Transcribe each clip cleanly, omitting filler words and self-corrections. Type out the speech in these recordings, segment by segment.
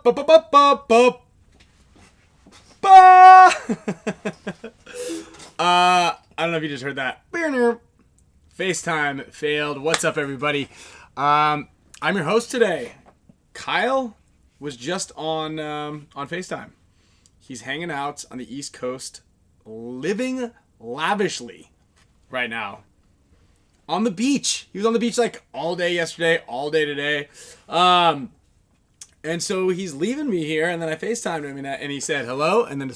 I don't know if you just heard that. FaceTime failed. What's up, everybody? I'm your host today. Kyle was just on FaceTime. He's hanging out on the East Coast, living lavishly right now. On the beach. He was on the beach like all day yesterday, all day today. And so he's leaving me here, and then I FaceTimed him, and he said hello, and then the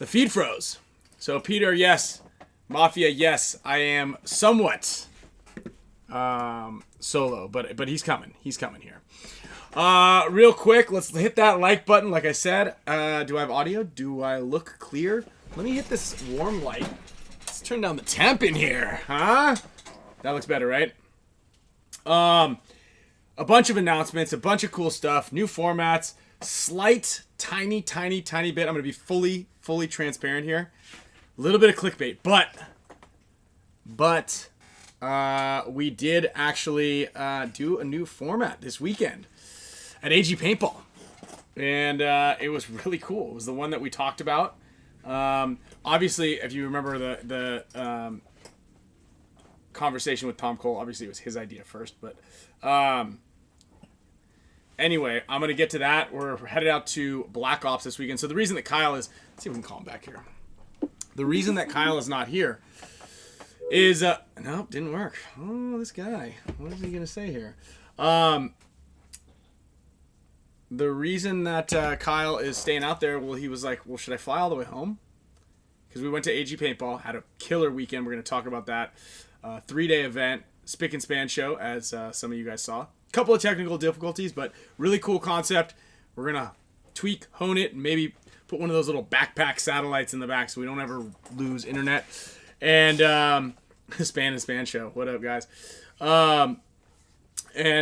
feed froze. So Peter, yes. Mafia, yes. I am somewhat solo, but he's coming. He's coming here. Real quick, let's hit that like button. Like I said, do I have audio? Do I look clear? Let me hit this warm light. Let's turn down the temp in here, huh? That looks better, right? A bunch of announcements, a bunch of cool stuff, new formats, slight, tiny bit. I'm going to be fully transparent here. A little bit of clickbait, but we did actually do a new format this weekend at AG-Paintball. And it was really cool. It was the one that we talked about. Obviously, if you remember the conversation with Tom Cole, obviously it was his idea first, but anyway, I'm going to get to that. We're headed out to Black Ops this weekend. So the reason that Kyle is... Let's see if we can call him back here. The reason that Kyle is not here is... Nope, didn't work. Oh, this guy. What is he going to say here? The reason that Kyle is staying out there, well, he was like, well, should I fly all the way home? Because we went to AG-Paintball, had a killer weekend. We're going to talk about that. 3-day event, Spick Span show, as some of you guys saw. Couple of technical difficulties, but really cool concept. We're going to tweak, hone it, and maybe put one of those little backpack satellites in the back so we don't ever lose internet. And Span and Span show. What up, guys? And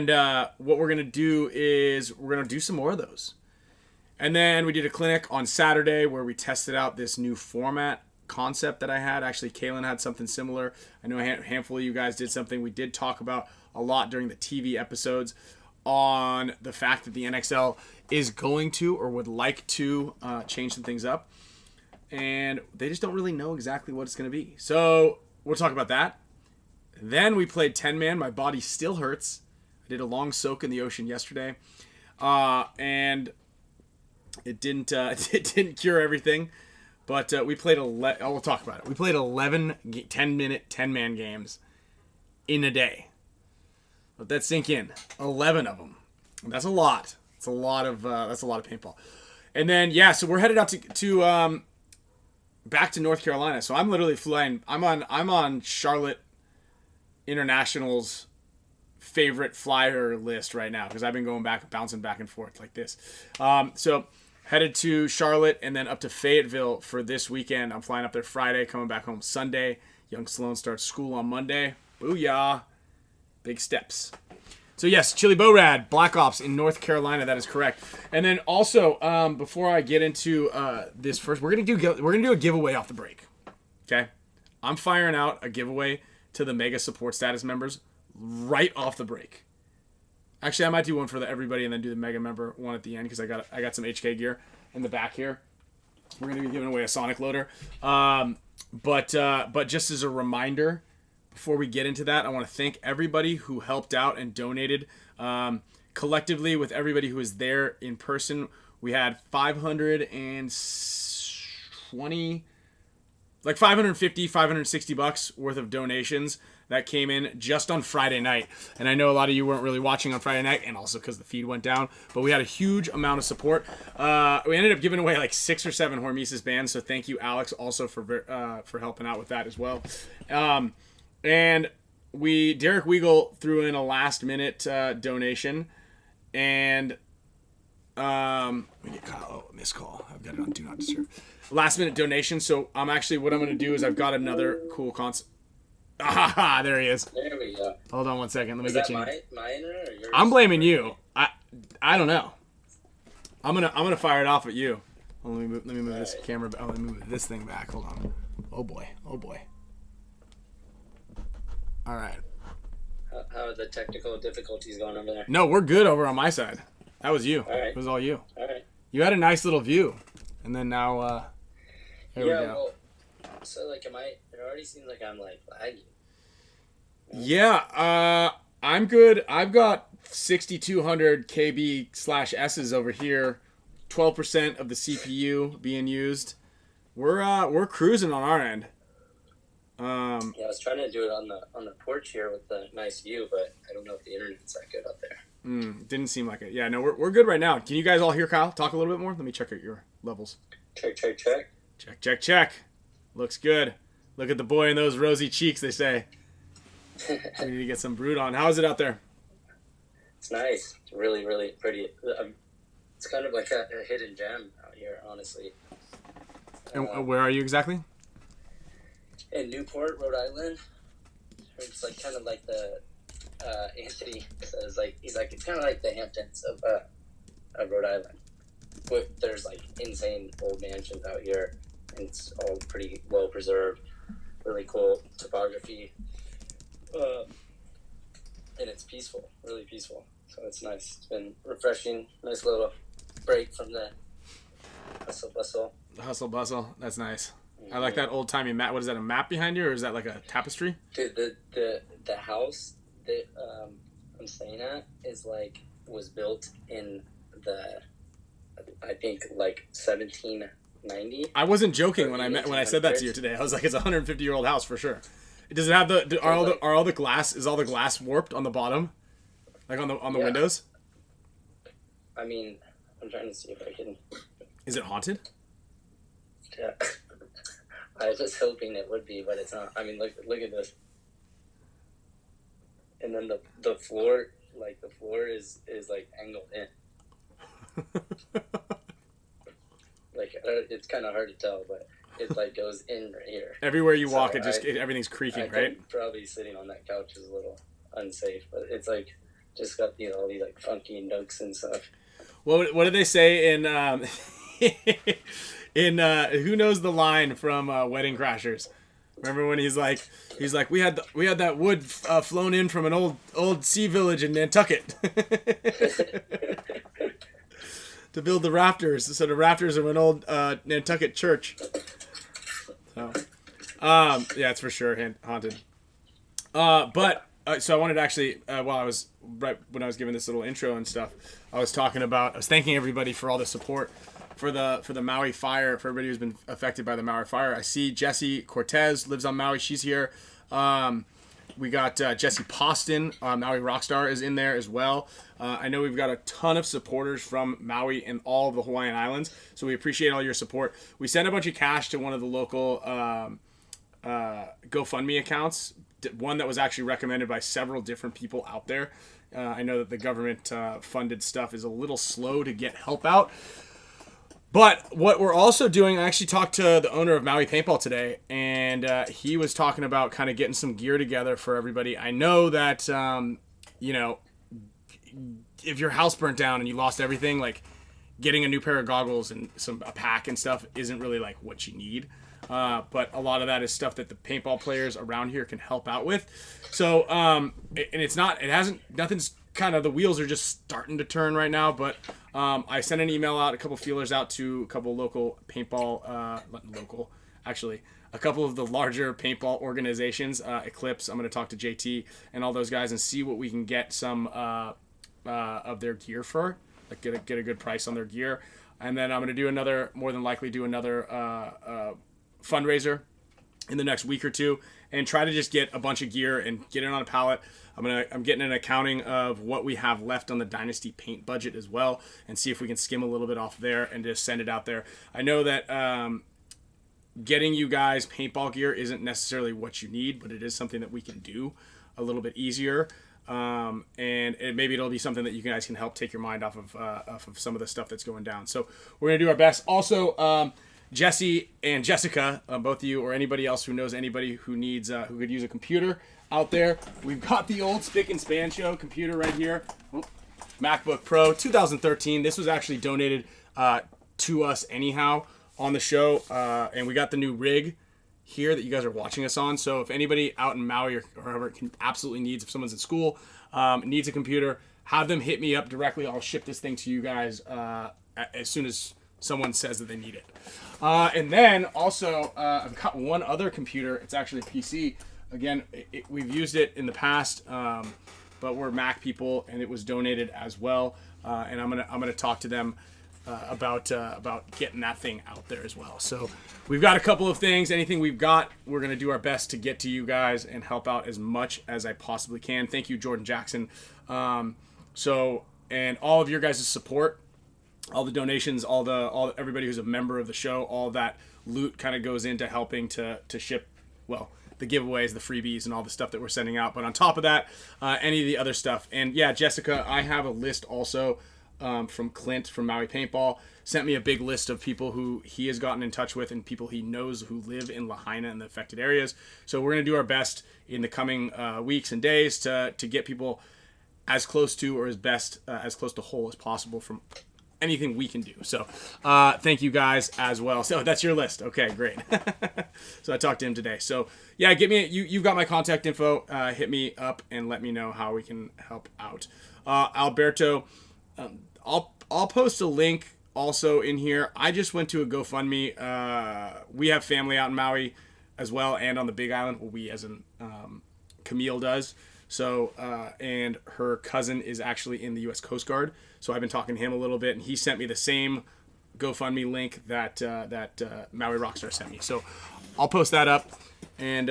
what we're going to do is we're going to do some more of those. And then we did a clinic on Saturday where we tested out this new format concept that I had. Actually, Kaylin had something similar. I know a handful of you guys did something. We did talk about a lot during the TV episodes on the fact that the NXL is going to or would like to change some things up. And they just don't really know exactly what it's going to be. So we'll talk about that. Then we played 10-man. My body still hurts. I did a long soak in the ocean yesterday. And it didn't cure everything. But we played we'll talk about it. We played 11 10-minute 10-man games in a day. Let that sink in. 11 of them. That's a lot. That's a lot of paintball. And then so we're headed out to back to North Carolina. So I'm literally flying. I'm on Charlotte International's favorite flyer list right now because I've been bouncing back and forth like this. So headed to Charlotte and then up to Fayetteville for this weekend. I'm flying up there Friday, coming back home Sunday. Young Sloan starts school on Monday. Booyah. Big steps. So yes, Chili Bo-Rad, Black Ops in North Carolina. That is correct. And then also, before I get into this first, we're gonna do a giveaway off the break. Okay, I'm firing out a giveaway to the Mega Support Status members right off the break. Actually, I might do one for everybody and then do the Mega member one at the end because I got some HK gear in the back here. We're gonna be giving away a Sonic loader. But just as a reminder. Before we get into that, I want to thank everybody who helped out and donated. Collectively, with everybody who was there in person, we had 520, like 550, 560 bucks worth of donations that came in just on Friday night. And I know a lot of you weren't really watching on Friday night, and also because the feed went down. But we had a huge amount of support. We ended up giving away like 6 or 7 HORMESIS bands. So thank you, Alex, also for helping out with that as well. And Derek WEIGEL threw in a last-minute donation, and let me get a missed call. I've got it on Do Not Disturb. Last-minute donation. So what I'm going to do is I've got another cool concept. Ah, there he is. There we go. Hold on one second. Let me get you. My internet or yours? I'm blaming you. I don't know. I'm gonna fire it off at you. Let me move this camera. Let me move this thing back. Hold on. Oh boy. All right. How are the technical difficulties going over there? No, we're good over on my side. That was you. All right. It was all you. All right. You had a nice little view, and then now, here we go. Well, so like, it already seems like I'm like lagging. Yeah, I'm good. I've got 6,200 KB/S's over here. 12% of the CPU being used. We're cruising on our end. Yeah, I was trying to do it on the porch here with the nice view, but I don't know if the internet's that good out there. Didn't seem like it. Yeah, no, we're good right now. Can you guys all hear Kyle talk a little bit more? Let me check out your levels. Check. Looks good. Look at the boy in those rosy cheeks, they say. We need to get some brood on. How is it out there? It's nice. It's really, really pretty. It's kind of like a hidden gem out here, honestly. And where are you exactly? In Newport, Rhode Island. It's like kind of like the Anthony says, like, he's like, it's kind of like the Hamptons of Rhode Island. But there's like insane old mansions out here, and it's all pretty well preserved. Really cool topography, and it's peaceful, really peaceful. So it's nice. It's been refreshing. Nice little break from the hustle bustle. The hustle bustle. That's nice. I like that old timey map. What is that? A map behind you, or is that like a tapestry? Dude, the house that I'm staying at was built in the, I think, like 1790. I wasn't joking when I said that to you today. I was like, it's a 150-year-old house for sure. Does it have are all the glass? Is all the glass warped on the bottom, like on the windows? I mean, I'm trying to see if I can. Is it haunted? Yeah. I was just hoping it would be, but it's not. I mean, look at this. And then the floor, like the floor is like angled in. Like it's kind of hard to tell, but it like goes in right here. Everywhere you walk, everything's creaking, right? Probably sitting on that couch is a little unsafe, but it's like just got all these like funky nooks and stuff. What did they say in in who knows the line from Wedding Crashers? Remember when he's like we had that wood flown in from an old sea village in Nantucket to build the rafters. So the rafters of an old Nantucket church. So yeah, it's for sure haunted. But so I wanted to actually when I was giving this little intro and stuff, I was thanking everybody for all the support for the Maui fire, for everybody who's been affected by the Maui fire. I see Jessie Cortez lives on Maui. She's here. We got Jesse Poston, Maui Rockstar, is in there as well. I know we've got a ton of supporters from Maui and all of the Hawaiian Islands, so we appreciate all your support. We sent a bunch of cash to one of the local GoFundMe accounts, one that was actually recommended by several different people out there. I know that the government funded stuff is a little slow to get help out. But what we're also doing, I actually talked to the owner of Maui Paintball today, and he was talking about kind of getting some gear together for everybody. I know that, if your house burnt down and you lost everything, like getting a new pair of goggles and a pack and stuff isn't really like what you need. But a lot of that is stuff that the paintball players around here can help out with. So, nothing's kind of, the wheels are just starting to turn right now, but I sent an email out, a couple feelers out to a couple local paintball, a couple of the larger paintball organizations, Eclipse. I'm going to talk to JT and all those guys and see what we can get some of their gear for, like get a good price on their gear. And then I'm going to more than likely do another fundraiser in the next week or two and try to just get a bunch of gear and get it on a pallet. I'm getting an accounting of what we have left on the Dynasty paint budget as well, and see if we can skim a little bit off there and just send it out there. I know that getting you guys paintball gear isn't necessarily what you need, but it is something that we can do a little bit easier. And maybe it'll be something that you guys can help take your mind off of some of the stuff that's going down. So we're gonna do our best. Also, Jesse and Jessica, both of you, or anybody else who knows anybody who needs who could use a computer out there, we've got the old Spick and Span show computer right here. MacBook Pro 2013. This was actually donated to us anyhow on the show, and we got the new rig here that you guys are watching us on. So if anybody out in Maui or whoever absolutely needs, if someone's in school, needs a computer, have them hit me up directly. I'll ship this thing to you guys as soon as someone says that they need it. And then also, I've got one other computer. It's actually a PC. Again, we've used it in the past, but we're Mac people, and it was donated as well. And I'm gonna talk to them about getting that thing out there as well. So we've got a couple of things. Anything we've got, we're gonna do our best to get to you guys and help out as much as I possibly can. Thank you, Jordan Jackson. And all of your guys' support, all the donations, all everybody who's a member of the show, all that loot kind of goes into helping to ship, well, the giveaways, the freebies, and all the stuff that we're sending out. But on top of that, any of the other stuff. And yeah, Jessica, I have a list also from Clint from Maui Paintball. Sent me a big list of people who he has gotten in touch with and people he knows who live in Lahaina and the affected areas. So we're going to do our best in the coming weeks and days to get people as close to, or as close to whole as possible from anything we can do. So thank you guys as well. So that's your list. Okay, great. So I talked to him today. So yeah, you've got my contact info. Hit me up and let me know how we can help out. Alberto, I'll post a link also in here. I just went to a GoFundMe. We have family out in Maui as well, and on the Big Island. Well, we as in Camille does. So, and her cousin is actually in the U.S. Coast Guard. So I've been talking to him a little bit, and he sent me the same GoFundMe link that Maui Rockstar sent me. So I'll post that up and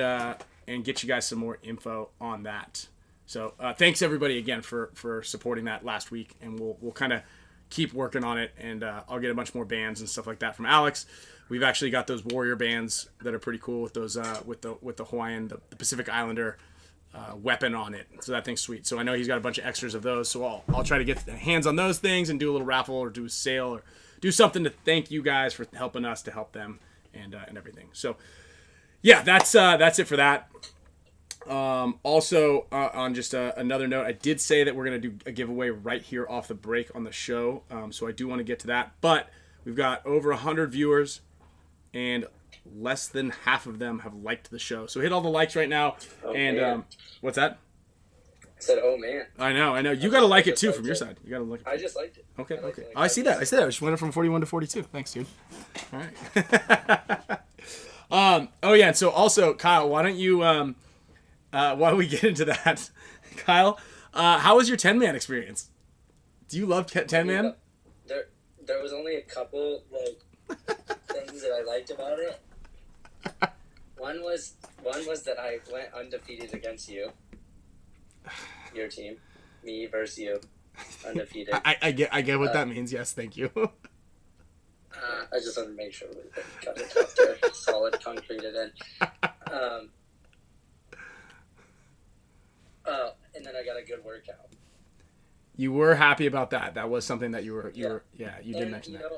get you guys some more info on that. So thanks everybody again for supporting that last week, and we'll kind of keep working on it, and I'll get a bunch more bands and stuff like that from Alex. We've actually got those warrior bands that are pretty cool with those with the Hawaiian, the Pacific Islander weapon on it. So that thing's sweet. So I know he's got a bunch of extras of those. So I'll try to get hands on those things and do a little raffle or do a sale or do something to thank you guys for helping us to help them and everything. So yeah, that's it for that. Also, on just another note, I did say that we're going to do a giveaway right here off the break on the show. So I do want to get to that, but we've got over 100 viewers and less than half of them have liked the show. So hit all the likes right now. Oh, and what's that? I said, oh man. I know. You got to like it too from your side. You got to like it. I just liked it. Okay. I see that. I just went from 41 to 42. Thanks, dude. All right. Oh yeah. So also, Kyle, why don't you why don't we get into that? Kyle, how was your 10-man experience? Do you love 10-man? There was only a couple things that I liked about it. One was that I went undefeated against you. Your team, me versus you, undefeated. I get what that means. Yes, thank you. I just want to make sure we got it up there, solid, concreted in. And then I got a good workout. You were happy about that. That was something that you did mention that.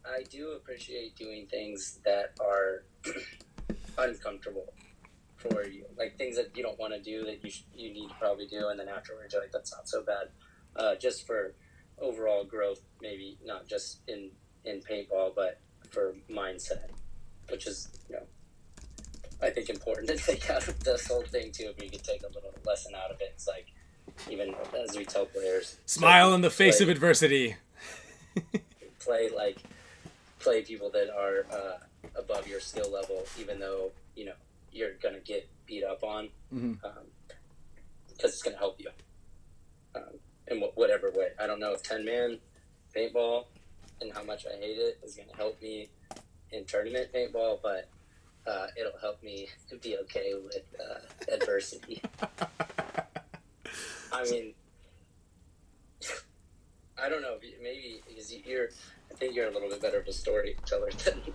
I do appreciate doing things that are uncomfortable for you, like things that you don't want to do that you need to probably do, and then afterwards you're like, that's not so bad. Just for overall growth, maybe not just in paintball, but for mindset, which is I think important to take out of this whole thing too. If you could take a little lesson out of it, it's like, even as we tell players, smile in the face of adversity. play people that are above your skill level, even though you're gonna get beat up on, because it's gonna help you in whatever way. I don't know if 10-man paintball and how much I hate it is gonna help me in tournament paintball, but it'll help me be okay with adversity. I mean, I don't know, maybe because I think you're a little bit better of a storyteller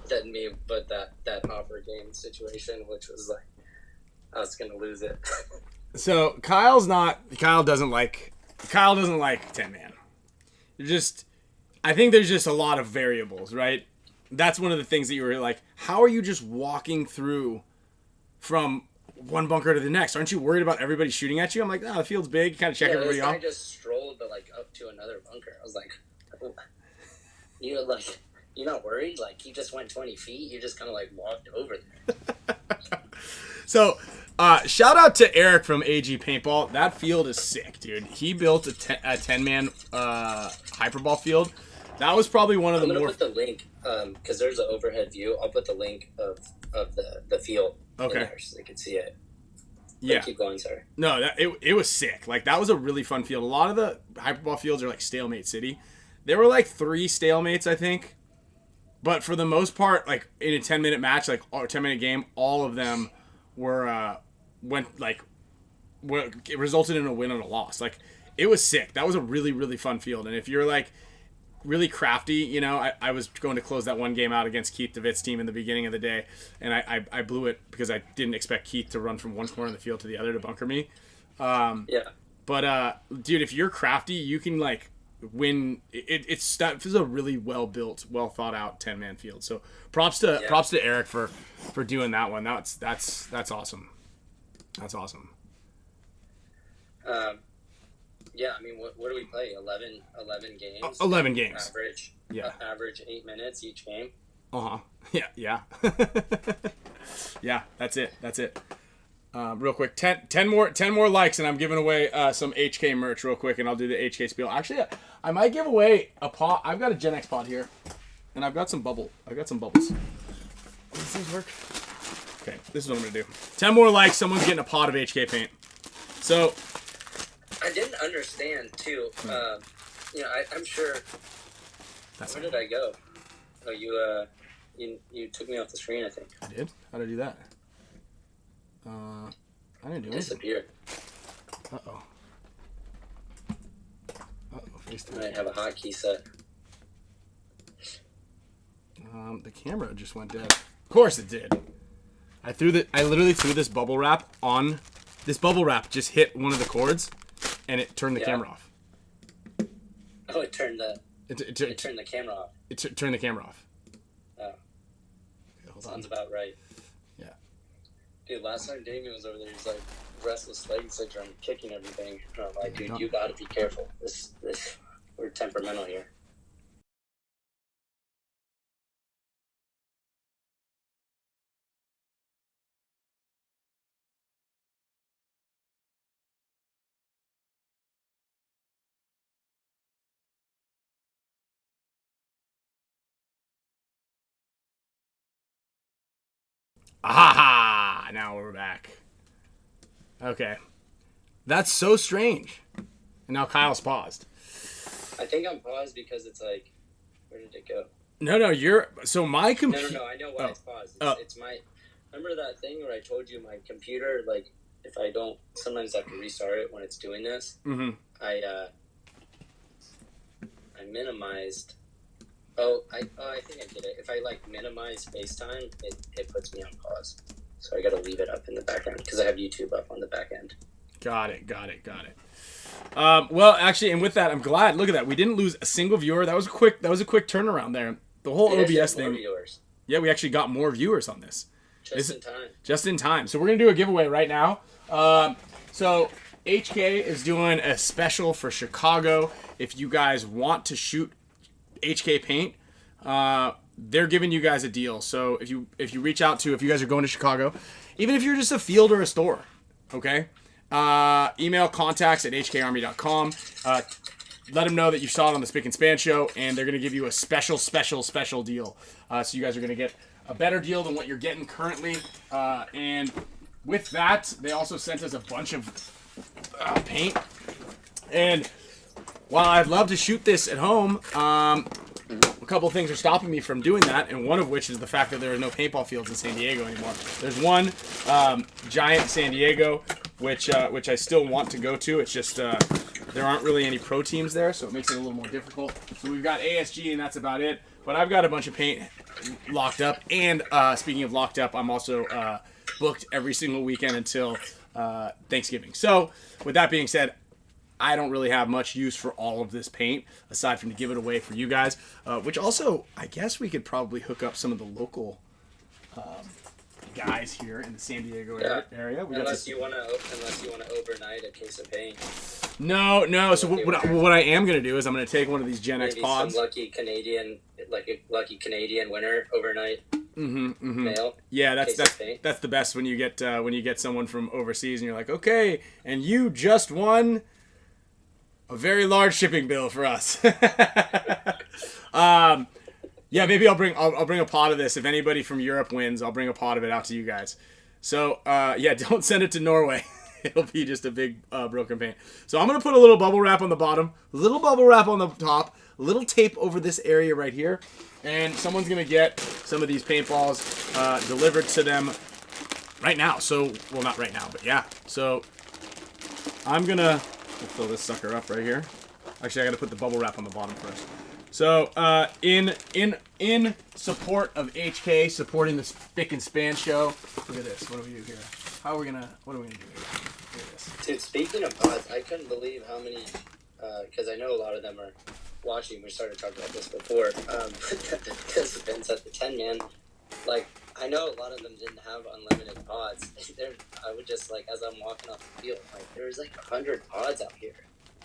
than me, but that offer game situation, which was like, I was going to lose it. So Kyle doesn't like 10-man. I think there's just a lot of variables, right? That's one of the things that you were like, how are you just walking through from one bunker to the next? Aren't you worried about everybody shooting at you? I'm like, the field's big. You kind of check everybody off. I just strolled up to another bunker. I was like, you're not worried? Like, you just went 20 feet. You just kind of walked over there. So Shout out to Eric from AG-Paintball. That field is sick, dude. He built a 10-man hyperball field. That was probably one of the more... I'm going to put the link, because there's an overhead view. I'll put the link of the field in there so they can see it. Yeah. Keep going, sorry. No, it was sick. Like, that was a really fun field. A lot of the hyperball fields are like Stalemate City. There were like 3 stalemates, I think. But for the most part, like in a 10-minute match, like or 10-minute game, all of them were it resulted in a win and a loss. Like, it was sick. That was a really, really fun field. And if you're like really crafty, you know, I was going to close that one game out against Keith DeWitt's team in the beginning of the day, and I blew it because I didn't expect Keith to run from one corner of the field to the other to bunker me. But dude, if you're crafty, you can like win. That is a really well built, well thought out 10-man field. So props to Eric for doing that one. That's awesome. That's awesome. Yeah, I mean, what do we play? 11 games? 11 games. Average. Yeah. Average 8 minutes each game. Uh-huh. Yeah. Yeah, that's it. Real quick, 10 more likes, and I'm giving away some HK merch real quick, and I'll do the HK spiel. Actually, I might give away a pod. I've got a Gen X pod here, and I've got some bubbles. Will these things work? Okay, this is what I'm going to do. 10 more likes, someone's getting a pod of HK paint. So... I didn't understand too. You know, I'm sure. Where did I go? Oh, you took me off the screen, I think. I did. How did I do that? I didn't do anything. Disappeared. Uh-oh. I might have a hotkey set. The camera just went dead. Of course it did. I literally threw this bubble wrap on. This bubble wrap just hit one of the cords. And it turned the camera off. Oh, it turned the camera off. It turned the camera off. Oh. Okay, hold Sounds on. about right. Yeah. Dude, last time Damien was over there, he's like restless leg syndrome, kicking everything. And I'm like, dude, you gotta be careful. This we're temperamental here. Aha! Now we're back. Okay. That's so strange. And now Kyle's paused. I think I'm paused because it's like, where did it go? No, you're... So my computer... No, I know why it's paused. It's my... Remember that thing where I told you my computer, like, if I don't... Sometimes I have to restart it when it's doing this. Mm-hmm. I minimized... I think I did it. If I, like, minimize FaceTime, it puts me on pause. So I gotta leave it up in the background because I have YouTube up on the back end. Got it. Well, actually, and with that, I'm glad. Look at that. We didn't lose a single viewer. That was a quick turnaround there. The whole OBS thing. Viewers. Yeah, we actually got more viewers on this. Just in time. So we're going to do a giveaway right now. So HK is doing a special for Chicago. If you guys want to shoot HK paint, they're giving you guys a deal. So if you reach out to, if you guys are going to Chicago, even if you're just a field or a store, okay? Email contacts@hkarmy.com. Let them know that you saw it on the Spick Span show, and they're going to give you a special deal. So you guys are going to get a better deal than what you're getting currently. And with that, they also sent us a bunch of paint. And while I'd love to shoot this at home, a couple of things are stopping me from doing that, and one of which is the fact that there are no paintball fields in San Diego anymore. There's one giant San Diego, which I still want to go to. It's just there aren't really any pro teams there, so it makes it a little more difficult. So we've got ASG, and that's about it. But I've got a bunch of paint locked up, and speaking of locked up, I'm also booked every single weekend until Thanksgiving. So with that being said, I don't really have much use for all of this paint, aside from to give it away for you guys, which also, I guess we could probably hook up some of the local guys here in the San Diego area. Unless you want to overnight a case of paint. No. So what I am going to do is I'm going to take one of these Gen X pods. Some lucky Canadian winner overnight. mail. Yeah, that's the best when you get someone from overseas and you're like, okay, and you just won a very large shipping bill for us. Yeah, maybe I'll bring a pot of this. If anybody from Europe wins, I'll bring a pot of it out to you guys. So yeah, don't send it to Norway. It'll be just a big broken paint. So I'm gonna put a little bubble wrap on the bottom, a little bubble wrap on the top, a little tape over this area right here, and someone's gonna get some of these paintballs delivered to them right now. So, well, not right now, but yeah. So I'm gonna fill this sucker up right here. Actually, I gotta put the bubble wrap on the bottom first. So in support of HK, supporting the Spick Span show. Look at this. What do we do here? What are we gonna do here? Look at this. Dude, speaking of pods, I couldn't believe how many, because I know a lot of them are watching. We started talking about this before. Participants at the 10-man, like, I know a lot of them didn't have unlimited pods. I would just, like, as I'm walking off the field, like, there's like 100 pods out here.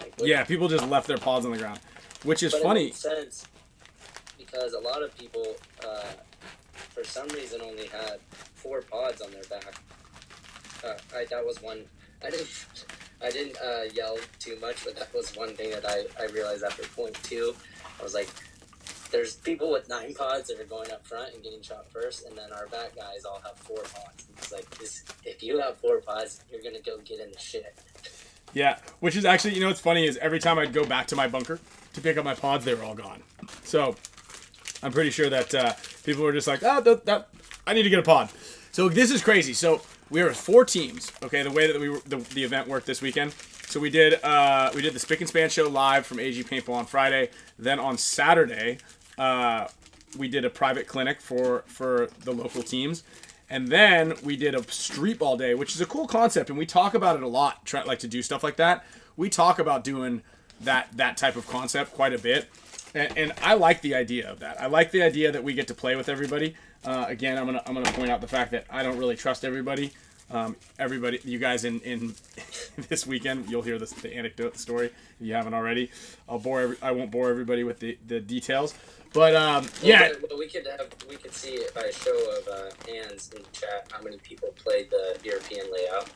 Like, yeah, people just left their pods on the ground, which is funny. It makes sense because a lot of people, for some reason, only had 4 pods on their back. That was one. I didn't yell too much, but that was one thing that I realized after point 2. I was like, there's people with 9 pods that are going up front and getting shot first, and then our back guys all have 4 pods. And it's like, if you have 4 pods, you're gonna go get in the shit. Yeah, which is actually, you know what's funny is every time I'd go back to my bunker to pick up my pods, they were all gone. So I'm pretty sure that people were just like, oh, I need to get a pod. So this is crazy. So we were 4 teams. Okay, the way that the event worked this weekend. So we did the Spick Span show live from AG-Paintball on Friday. Then on Saturday, we did a private clinic for the local teams. And then we did a street ball day, which is a cool concept, and we talk about it a lot. Try like to do stuff like that. We talk about doing that type of concept quite a bit, and I like the idea of that. I like the idea that we get to play with everybody. Again, I'm gonna point out the fact that I don't really trust everybody. Everybody, you guys in this weekend, you'll hear the anecdote, the story if you haven't already. I won't bore everybody with the details. But yeah, well, we could see it by a show of hands in the chat how many people played the European layout.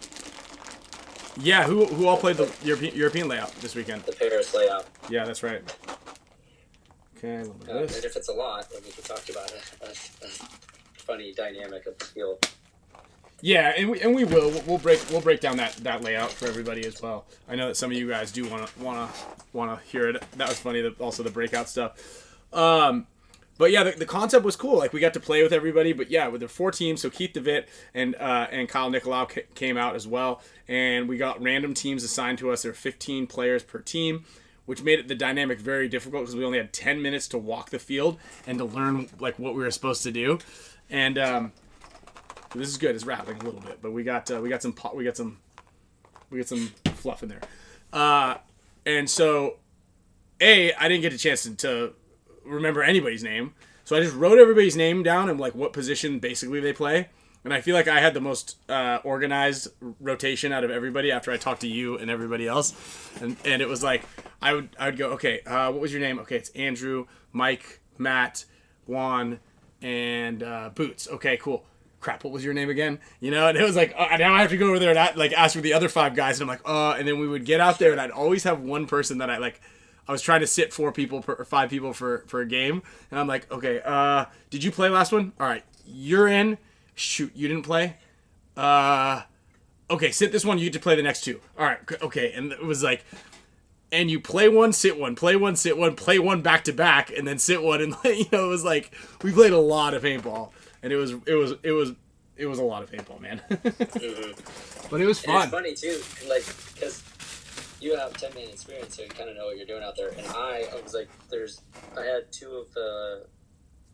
Yeah, who all played the European layout this weekend? The Paris layout. Yeah, that's right. Okay, a little bit of this. And if it's a lot, then we could talk about a funny dynamic of the field. Yeah, and we will. We'll break down that layout for everybody as well. I know that some of you guys do wanna hear it. That was funny. Also the breakout stuff. But yeah, the concept was cool. Like we got to play with everybody. But yeah, with the 4 teams, so Keith DeVitt and Kyle Nicolau came out as well, and we got random teams assigned to us. There were 15 players per team, which made it the dynamic very difficult because we only had 10 minutes to walk the field and to learn like what we were supposed to do. And this is good. It's rattling a little bit, but we got some fluff in there. And so, I didn't get a chance to remember anybody's name, so I just wrote everybody's name down and like what position basically they play. And I feel like I had the most organized rotation out of everybody after I talked to you and everybody else. And it was like I would go, okay, what was your name? Okay, it's Andrew, Mike, Matt, Juan, and Boots. Okay, cool. Crap, what was your name again? You know, and it was like, now I have to go over there and ask for the other 5 guys. And I'm like, and then we would get out there and I'd always have one person that I was trying to sit 4 people or 5 people for a game. And I'm like, okay, did you play last one? All right, you're in. Shoot, you didn't play? Okay, sit this one, you get to play the next 2. All right, okay. And it was like, and you play one, sit one, play one, sit one, play one back to back, and then sit one. And it was like, we played a lot of paintball. And it was a lot of paintball, man. But it was fun. And it's funny too, like, because you have 10-man experience, so you kind of know what you're doing out there. And I was like, I had 2 of the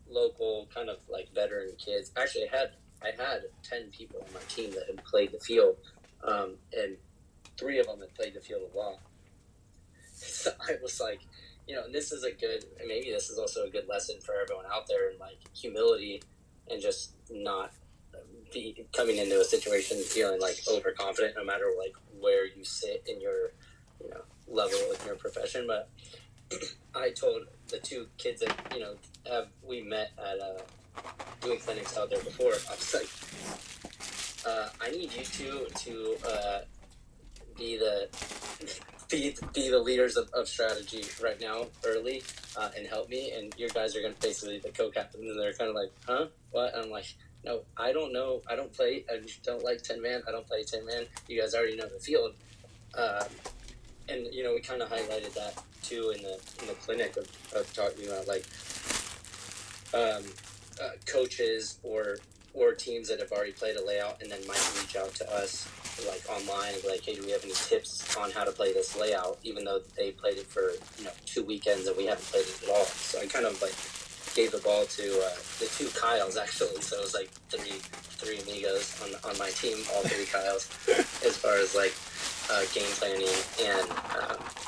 local kind of like veteran kids. Actually, I had 10 people on my team that had played the field, and 3 of them had played the field a lot. So I was like, you know, and this is maybe this is also a good lesson for everyone out there, in like humility and just not be coming into a situation feeling like overconfident, no matter like where you sit in your, you know, level in your profession. But I told the 2 kids that, you know, we met at doing clinics out there before, I was like, I need you two to be the leaders of strategy right now early, and help me, and your guys are going to basically the co-captain. And they're kind of like, huh, what? And I'm like, no, I don't know, I don't don't like 10-man, I don't play 10-man, you guys already know the field. And we kind of highlighted that too in the clinic of talking about like coaches or teams that have already played a layout and then might reach out to us like online and be like, hey, do we have any tips on how to play this layout, even though they played it for 2 weekends and we haven't played it at all. So I kind of like gave the ball to the 2 Kyles actually, so it was like three amigos on my team, all 3 Kyles, as far as like game planning and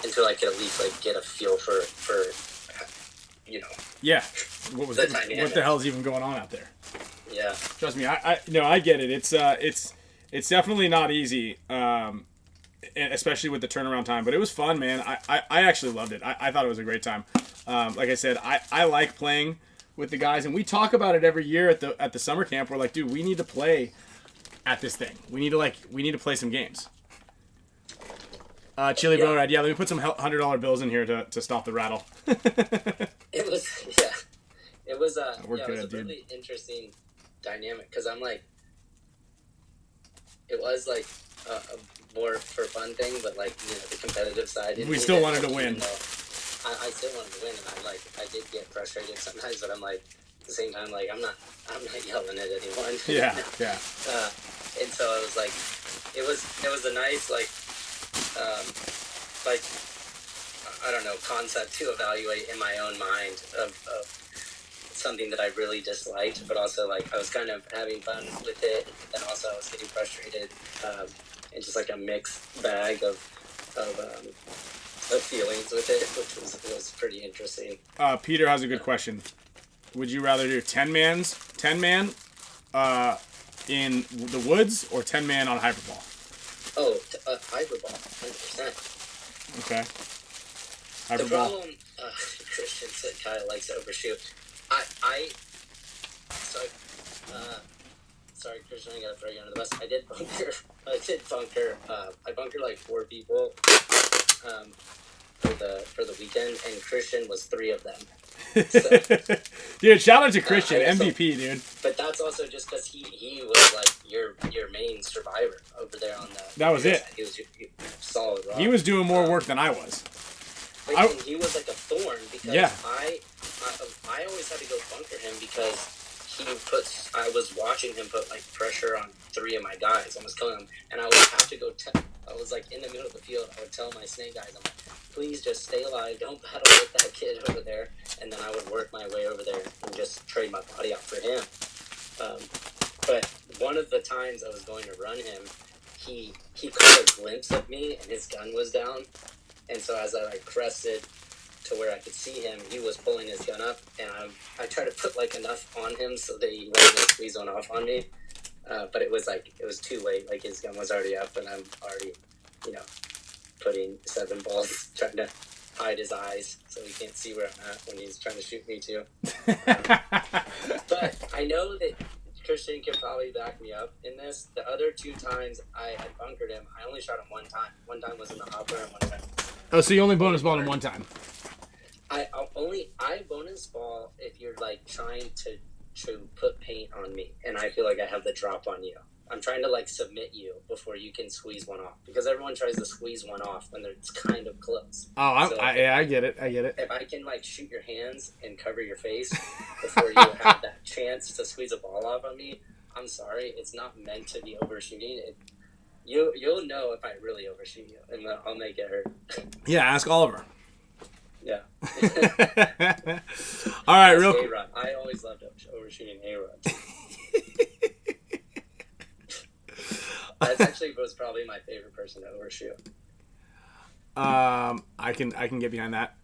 until I could at least like get a feel for yeah, what the hell's even going on out there? Yeah, trust me, I get it. It's definitely not easy, especially with the turnaround time. But it was fun, man. I actually loved it. I thought it was a great time. Like I said, I like playing with the guys, and we talk about it every year at the summer camp. We're like, dude, we need to play at this thing. We need to play some games. Chili Boat Ride. Yeah, let me put some $100 bills in here to stop the rattle. It was it was a really interesting dynamic because I'm like, it was like a more for fun thing, but like the competitive side. We still wanted to win. I still wanted to win, and I did get frustrated sometimes, but I'm like at the same time like I'm not yelling at anyone. Yeah. And so I was like, it was a nice like I don't know, concept to evaluate in my own mind of something that I really disliked, but also like I was kind of having fun with it, and also I was getting frustrated, and just like a mixed bag of feelings with it, which was pretty interesting. Peter has a good question. Would you rather do 10-man in the woods or 10-man on hyperball? Oh, hyperball, 100%. Okay. Hyperball. The problem, Christian said Kyle likes to overshoot. Sorry, Christian, I gotta throw you under the bus. I did bunker. I bunkered like 4 people for the weekend, and Christian was 3 of them. So, dude, shout out to Christian, MVP, dude. But that's also just because he was like your main survivor over there on the. That was it. He was solid rock. He was doing more work than I was. And he was like a thorn because yeah. I always had to go bunker him because I was watching him put like pressure on 3 of my guys, almost killing them, and I would have to go. I was like in the middle of the field. I would tell my snake guys, I'm like, please just stay alive, don't battle with that kid over there, and then I would work my way over there and just trade my body out for him. But one of the times I was going to run him, he caught a glimpse of me and his gun was down, and so as I like crested to where I could see him, he was pulling his gun up, and I tried to put like enough on him so that he wasn't squeeze one off on me. But it was too late. Like his gun was already up, and I'm already, putting 7 balls trying to hide his eyes so he can't see where I'm at when he's trying to shoot me too. But I know that Christian can probably back me up in this. The other 2 times I had bunkered him, I only shot him 1 time. 1 time was in the hopper, and 1 time. Oh, so you only bonus balled him 1 time? I bonus ball if you're like trying to put paint on me, and I feel like I have the drop on you. I'm trying to like submit you before you can squeeze one off, because everyone tries to squeeze one off when it's kind of close. Oh, I get it. If I can like shoot your hands and cover your face before you have that chance to squeeze a ball off on me, I'm sorry, it's not meant to be overshooting. You'll know if I really overshoot you, and I'll make it hurt. Yeah, ask Oliver. Yeah. All right, real quick. I always loved overshooting A-Rod. That's actually was probably my favorite person to overshoot. I can get behind that.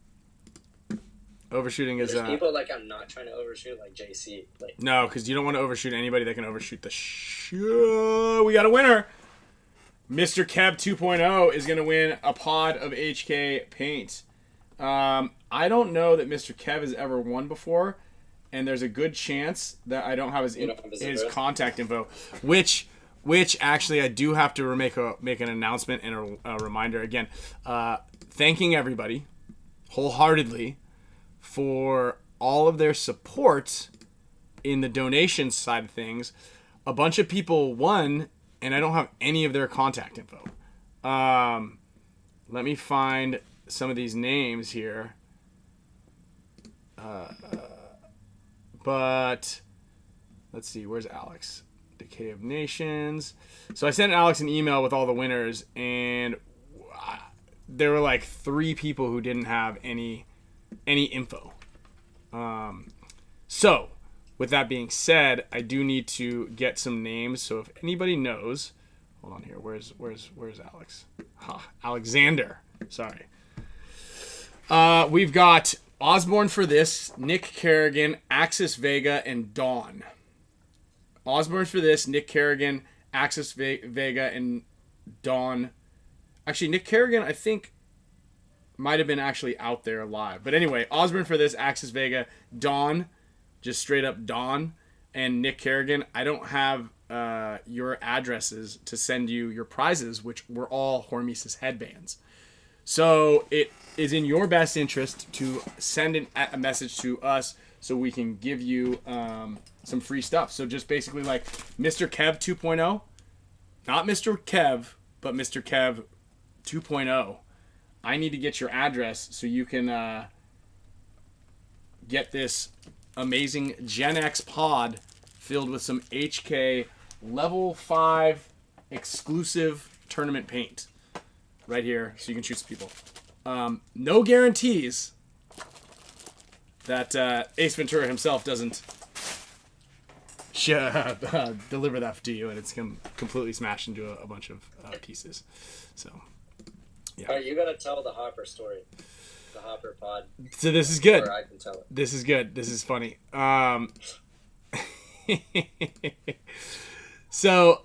Overshooting is people like I'm not trying to overshoot like JC. Like no, because you don't want to overshoot anybody that can overshoot the show. We got a winner. Mr. Kev 2.0 is gonna win a pod of HK paint. I don't know that Mr. Kev has ever won before. and there's a good chance that I don't have his address? contact info, which actually I do have to make an announcement and a reminder again, thanking everybody wholeheartedly for all of their support in the donation side of things. A bunch of people won, and I don't have any of their contact info. Let me find some of these names here. But let's see, where's Alex? Decay of Nations. So I sent Alex an email with all the winners, and there were like 3 people who didn't have any info. So with that being said, I do need to get some names. So if anybody knows, hold on here. Where's Alex? Alexander. Sorry. We've got Osborne for this, Nick Kerrigan, Axis Vega, and Dawn. Osborne for this, Nick Kerrigan, Axis Vega, and Dawn. Actually, Nick Kerrigan, I think, might have been actually out there live. But anyway, Osborne for this, Axis Vega, Dawn, just straight up Dawn, and Nick Kerrigan. I don't have your addresses to send you your prizes, which were all HORMESIS headbands. So it is in your best interest to send a message to us so we can give you some free stuff. So just basically like Mr. Kev 2.0, not Mr. Kev, but Mr. Kev 2.0. I need to get your address so you can get this amazing Gen X pod filled with some HK level 5 exclusive tournament paint right here, so you can shoot some people. No guarantees that Ace Ventura himself doesn't deliver that to you and it's completely smashed into a bunch of pieces. So, yeah. All right, you gotta tell the Hopper story. The Hopper pod. So this is good. Or I can tell it. This is good. This is funny. So,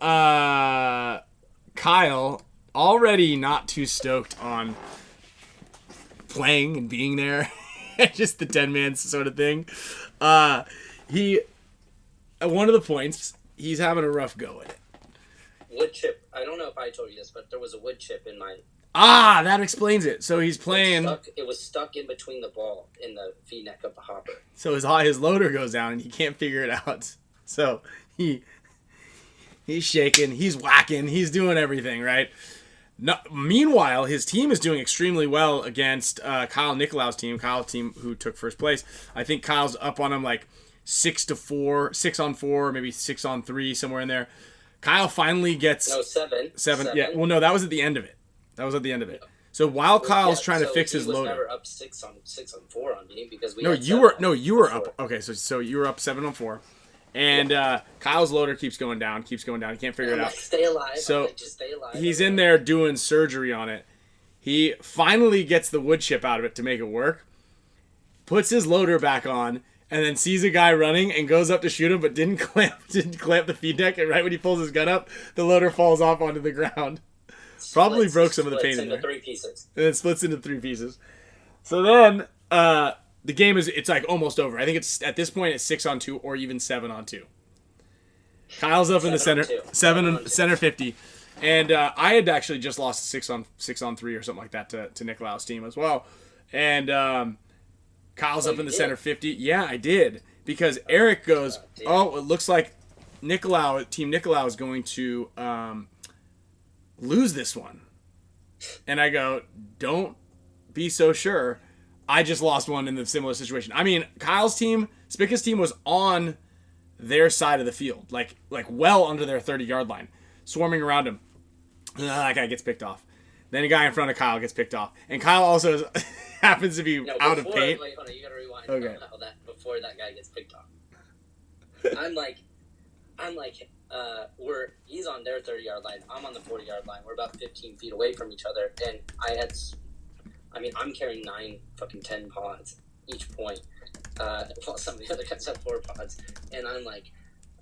Kyle, already not too stoked on playing and being there, just the 10-man sort of thing. He, at one of the points, he's having a rough go at it. Wood chip. I don't know if I told you this, but there was a wood chip in my... That explains it. So he's playing... It was stuck in between the ball in the V-neck of the hopper. So his loader goes down and he can't figure it out. So he's shaking, he's whacking, he's doing everything, right? No, meanwhile, his team is doing extremely well against Kyle Nicolau's team. Kyle's team who took first place. I think Kyle's up on him like 6-4, 6-on-4, maybe 6-on-3, somewhere in there. Kyle finally gets... No, 7. 7. Yeah, well, no, that was at the end of it. So while Kyle's trying to fix his loader... he was never up 6-on-4 on me because we you were up. Okay, so you were up 7-on-4. And Kyle's loader keeps going down. He can't figure it out. Stay alive. So just stay alive. He's in there doing surgery on it. He finally gets the wood chip out of it to make it work. Puts his loader back on, and then sees a guy running and goes up to shoot him, but didn't clamp the feed deck. And right when he pulls his gun up, the loader falls off onto the ground. Probably broke some of the paint in there. 3 pieces. And it splits into 3 pieces. So then the game it's like almost over. I think it's at this point it's 6-on-2 or even 7-on-2. Kyle's up in the center, 50, and I had actually just lost 6-on-3 or something like that to Nicolau's team as well. And Kyle's up in the center 50. Yeah, I did, because Eric goes, it looks like Team Nicolau is going to lose this one. And I go, don't be so sure. I just lost one in the similar situation. I mean, Kyle's team, Spick's team was on their side of the field, like well under their 30-yard line, swarming around him. That guy gets picked off. Then a guy in front of Kyle gets picked off. And Kyle also happens to be out of paint. Wait, hold on, you gotta rewind. Okay. Before that guy gets picked off. I'm like, he's on their 30-yard line. I'm on the 40-yard line. We're about 15 feet away from each other. And I'm carrying 9 fucking 10 pods each point. While some of the other guys have 4 pods. And I'm like,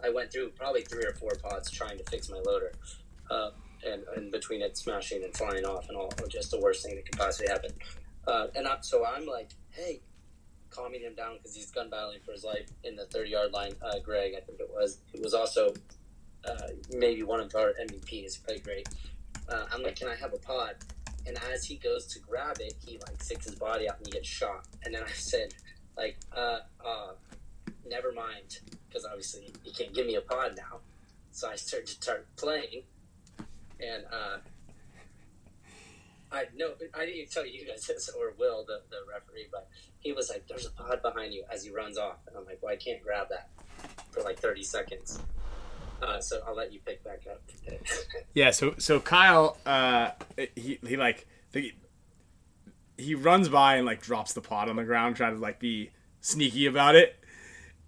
I went through probably 3 or 4 pods trying to fix my loader. And between it smashing and flying off and all, just the worst thing that could possibly happen. I'm like, hey, calming him down because he's gun battling for his life in the 30-yard line. Greg, I think it was, who was also maybe one of our MVPs, played great. I'm like, can I have a pod? And as he goes to grab it, he like sticks his body out and he gets shot. And then I said, like, never mind, because obviously he can't give me a pod now. So I start playing, and I didn't even tell you guys this, or Will, the referee, but he was like, there's a pod behind you as he runs off. And I'm like, well, I can't grab that for like 30 seconds. So I'll let you pick back up. Yeah, so Kyle, he runs by and like drops the pod on the ground, trying to like be sneaky about it.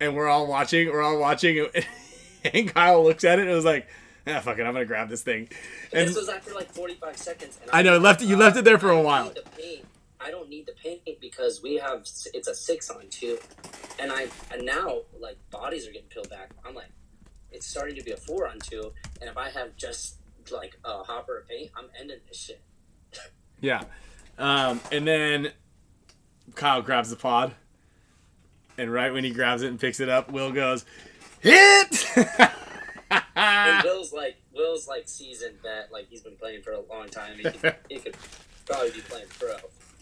And we're all watching, and Kyle looks at it and was like, fuck it, I'm gonna grab this thing. And this was after like 45 seconds. And I know, you left it there for a while. I don't need the paint because it's a 6-on-2, and now like bodies are getting peeled back. I'm like, it's starting to be a 4-on-2, and if I have just like a hopper of paint, I'm ending this shit. Yeah, and then Kyle grabs the pod, and right when he grabs it and picks it up, Will goes, hit. And Will's like seasoned vet, like he's been playing for a long time. He could probably be playing pro.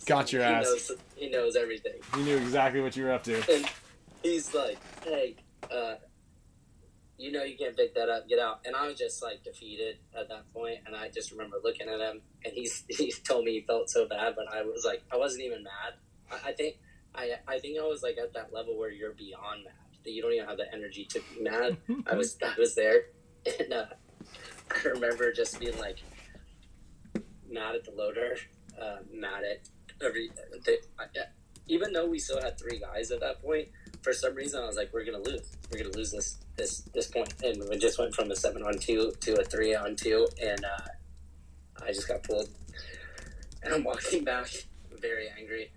Got your ass. He knows everything. He knew exactly what you were up to. And he's like, hey, you can't pick that up, get out. And I was just like defeated at that point, and I just remember looking at him, and he told me he felt so bad, but I was like, I wasn't even mad. I think I was like at that level where you're beyond mad, that you don't even have the energy to be mad. I was there, and I remember just being like mad at the loader, mad at even though we still had 3 guys at that point. For some reason, I was like, we're gonna lose this point, and we just went from a 7-on-2 to a 3-on-2, and I just got pulled, and I'm walking back very angry.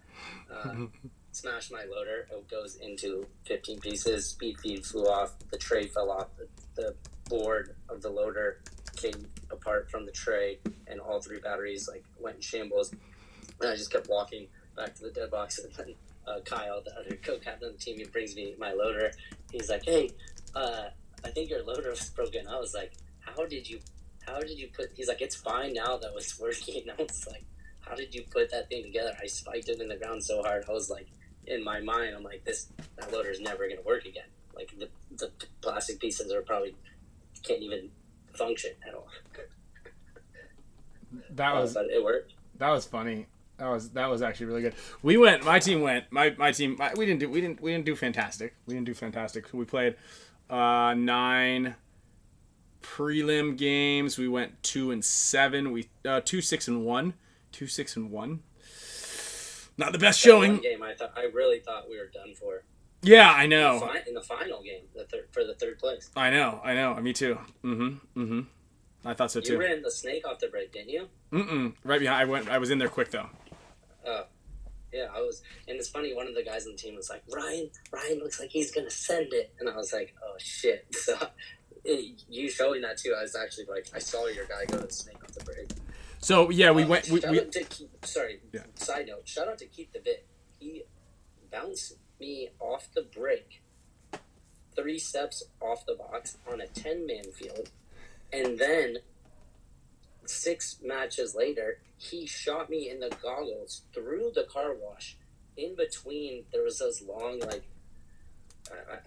Smashed my loader. It goes into 15 pieces. Speed feed flew off. The tray fell off. The board of the loader came apart from the tray, and all 3 batteries like went in shambles. And I just kept walking back to the dead box, and then Kyle, the other co-captain of the team, he brings me my loader. He's like, hey, I think your loader was broken. I was like, how did you put, he's like, it's fine now that it's working. I was like, how did you put that thing together? I spiked it in the ground so hard. I was like, in my mind, I'm like, that loader is never going to work again. Like the plastic pieces are probably can't even function at all. But it worked. That was funny. That was actually really good. We didn't do fantastic. We played 9 prelim games. We went 2-7. We 2-6-1. 2-6-1. Not the best showing. One game I really thought we were done for. Yeah, I know. In the final game, for the 3rd place. I know. Me too. I thought so too. You ran the snake off the break, didn't you? Right behind. I was in there quick though. Oh, yeah, I was. And it's funny. One of the guys on the team was like, Ryan looks like he's gonna send it, and I was like, oh shit. So you showing that too, I was actually like, I saw your guy go to the snake off the break. So yeah, we went. Side note. Shout out to Keith the Bit. He bounced me off the break, 3 steps off the box on a 10-man field, and then 6 matches later, he shot me in the goggles through the car wash. In between, there was those long, like,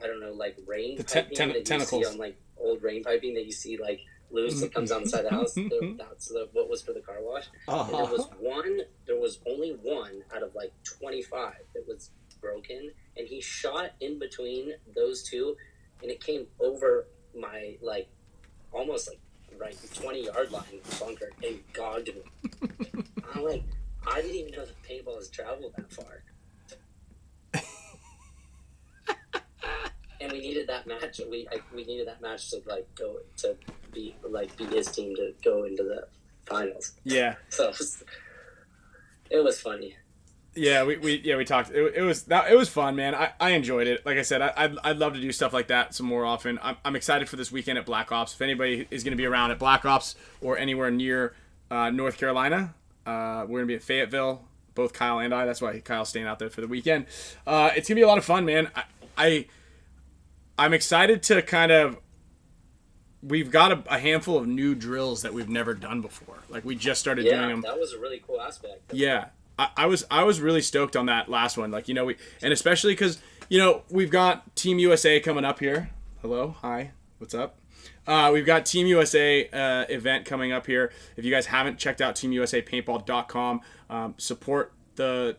I don't know, like rain piping that you see on like old rain piping that you see like loose that comes down the side of the house. That's what was for the car wash. And there was only one out of like 25 that was broken, and he shot in between those 2, and it came over my like almost like right 20-yard line bunker and gogged me. I'm like, I didn't even know the paintball has traveled that far. And we needed that match. We needed that match to like go to beat his team to go into the finals. Yeah. So it was funny. Yeah, we talked. It was fun, man. I enjoyed it. Like I said, I'd love to do stuff like that some more often. I'm excited for this weekend at Black Ops. If anybody is going to be around at Black Ops or anywhere near North Carolina, we're going to be at Fayetteville both Kyle and I. That's why Kyle's staying out there for the weekend. It's gonna be a lot of fun, man. I'm excited to kind of. We've got a handful of new drills that we've never done before. Like we just started doing them. That was a really cool aspect. Yeah, I was really stoked on that last one. Like and especially because we've got Team USA coming up here. Hello, hi, what's up? We've got Team USA event coming up here. If you guys haven't checked out teamusapaintball.com, support the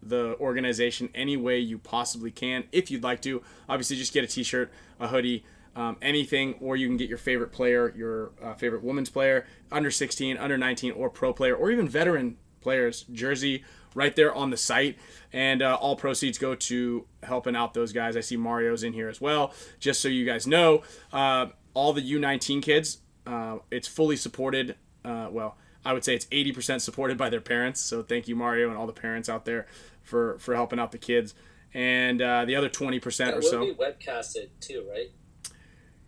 organization any way you possibly can. If you'd like to, obviously just get a t-shirt, a hoodie, anything, or you can get your favorite player, your favorite women's player, under 16, under 19, or pro player, or even veteran players jersey right there on the site. And all proceeds go to helping out those guys. I see Mario's in here as well. Just so you guys know, all the U19 kids, it's fully supported. Well, I would say it's 80% supported by their parents. So thank you, Mario, and all the parents out there for helping out the kids. And the other 20% or so. It will be webcasted too, right?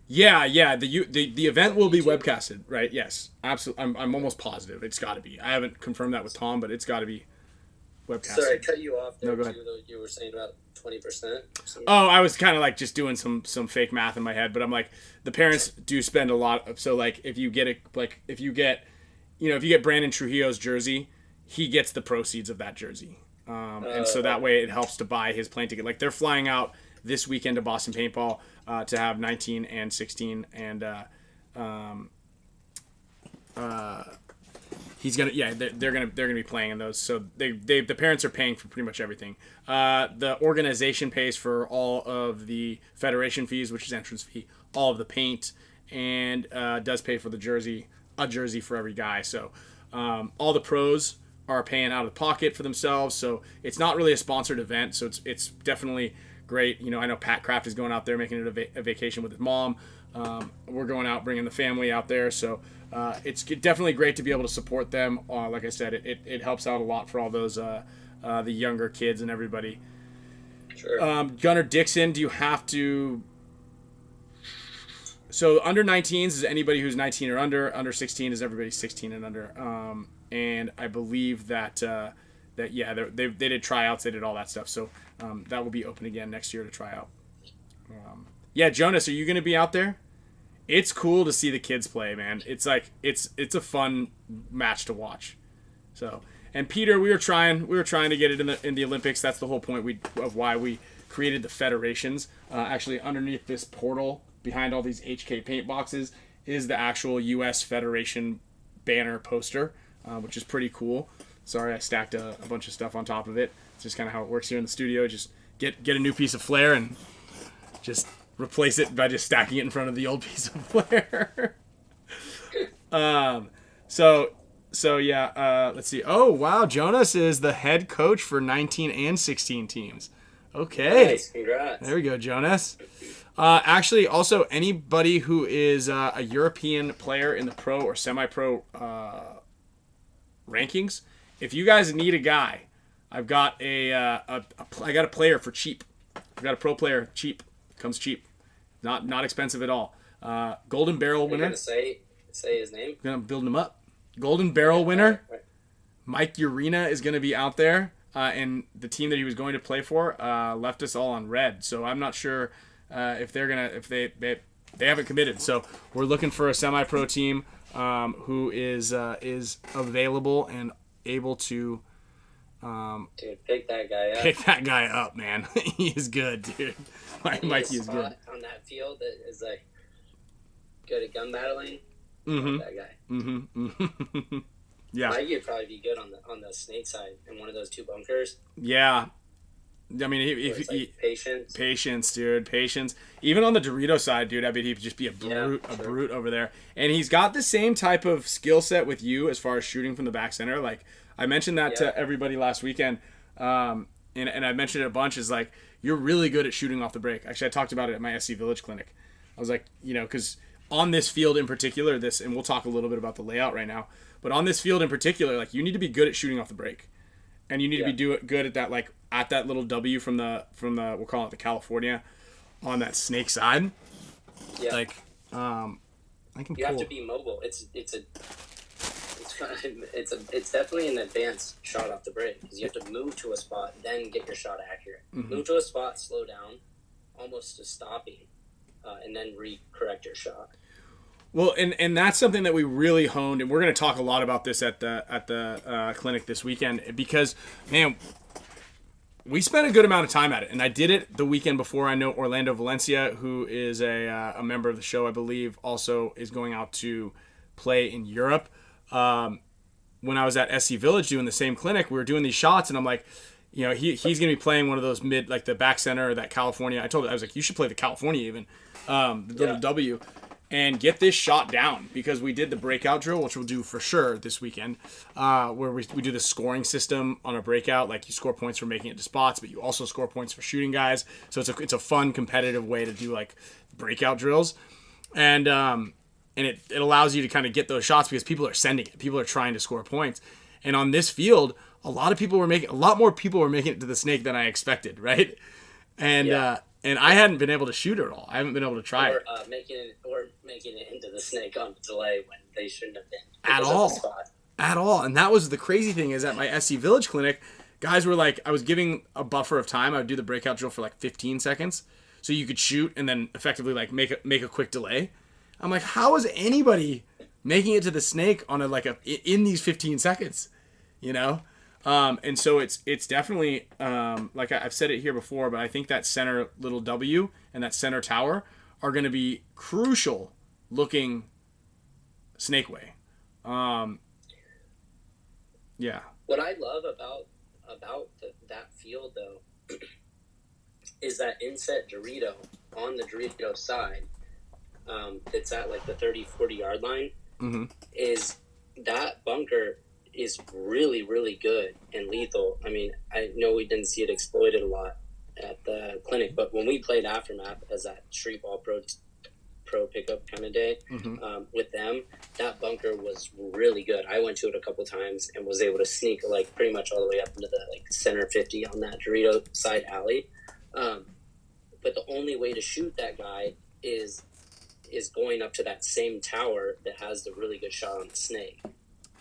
Yeah. The event will be webcasted, right? Yes, absolutely. I'm almost positive it's got to be. I haven't confirmed that with Tom, but it's got to be webcasted. Sorry, I cut you off there. No, go ahead. You were saying about 20%. Oh, I was kind of like just doing some fake math in my head, but I'm like, the parents do spend a lot. So like, if you get Brandon Trujillo's jersey, he gets the proceeds of that jersey, and so that way it helps to buy his plane ticket. Like they're flying out this weekend to Boston Paintball to have 19 and 16, and he's gonna they're gonna be playing in those. So the parents are paying for pretty much everything. The organization pays for all of the federation fees, which is entrance fee, all of the paint, and does pay for the jersey, a jersey for every guy. So all the pros are paying out of pocket for themselves. So it's not really a sponsored event. So it's definitely great. I know Pat Kraft is going out there making it a vacation with his mom. We're going out bringing the family out there. So it's definitely great to be able to support them. Like I said, it helps out a lot for all those the younger kids and everybody. Sure. Gunnar Dixon, do you have to... So under 19s is anybody who's 19 or under. Under 16 is everybody 16 and under. And I believe that they did tryouts, they did all that stuff. So that will be open again next year to try out. Jonas, are you going to be out there? It's cool to see the kids play, man. It's like it's a fun match to watch. So, and Peter, we were trying to get it in the Olympics. That's the whole point of why we created the federations. Actually, underneath this portal, behind all these HK paint boxes, is the actual U.S. Federation banner poster, which is pretty cool. Sorry, I stacked a bunch of stuff on top of it. It's just kind of how it works here in the studio. Just get a new piece of flair and just replace it by just stacking it in front of the old piece of flair. Let's see. Oh, wow, Jonas is the head coach for 19 and 16 teams. Okay. Nice, congrats. There we go, Jonas. Actually, also, anybody who is a European player in the pro or semi-pro rankings, if you guys need a guy, I've got I got a player for cheap. I've got a pro player cheap. Comes cheap, not expensive at all. Golden Barrel winner. You're gonna say his name? I'm gonna build him up. Golden Barrel winner. Right. Mike Urena is gonna be out there, and the team that he was going to play for left us all on red. So I'm not sure if they haven't committed. So we're looking for a semi-pro team who is available and able to. Dude, pick that guy up. Pick that guy up, man. He is good, dude. Mikey is good. On that field that is like good at gun battling. Mm-hmm. That guy. Mm-hmm. Yeah. Mikey would probably be good on the snake side in one of those two bunkers. Yeah. I mean, patience, dude, patience. Even on the Dorito side, dude, I mean, he'd just be a brute over there. And he's got the same type of skill set with you as far as shooting from the back center. Like, I mentioned that to everybody last weekend, and I mentioned it a bunch, is like, you're really good at shooting off the break. Actually, I talked about it at my SC Village clinic. I was like, because on this field in particular, and we'll talk a little bit about the layout right now, but on this field in particular, like, you need to be good at shooting off the break. And you need to be good at that, like, at that little W from the we'll call it the California, on that snake side. Yeah. Like, I can. You have to be mobile. It's it's definitely an advanced shot off the break because you have to move to a spot, then get your shot accurate. Mm-hmm. Move to a spot, slow down, almost to stopping, and then correct your shot. Well, and that's something that we really honed, and we're going to talk a lot about this at the clinic this weekend because, man, we spent a good amount of time at it, and I did it the weekend before. I know Orlando Valencia, who is a member of the show, I believe, also is going out to play in Europe. When I was at SC Village doing the same clinic, we were doing these shots, and I'm like, you know, he's going to be playing one of those mid, like the back center or that California. I told him, I was like, you should play the California even, the little W. And get this shot down because we did the breakout drill, which we'll do for sure this weekend, where we do the scoring system on a breakout. Like you score points for making it to spots, but you also score points for shooting guys. So it's a fun competitive way to do like breakout drills, and it allows you to kind of get those shots because people are sending it. People are trying to score points, and on this field, a lot more people were making it to the snake than I expected, right? And and I hadn't been able to shoot it at all. I haven't been able to try it. Making it into the snake on delay when they shouldn't have been. At all. And that was the crazy thing is at my SC Village clinic, guys were like, I was giving a buffer of time. I would do the breakout drill for like 15 seconds. So you could shoot and then effectively like make a quick delay. I'm like, how is anybody making it to the snake on in these 15 seconds? You know? And so it's definitely, like I've said it here before, but I think that center little W and that center tower are going to be crucial looking snake way. Yeah. What I love about that field though is that inset Dorito on the Dorito side, that's at like the 30-40 yard line, is that bunker is really, really good and lethal. I mean, I know we didn't see it exploited a lot at the clinic, but when we played Aftermath as that street ball pro pickup kind of day with them, that bunker was really good. I went to it a couple times and was able to sneak like pretty much all the way up into the like center 50 on that Dorito side alley. But the only way to shoot that guy is going up to that same tower that has the really good shot on the snake.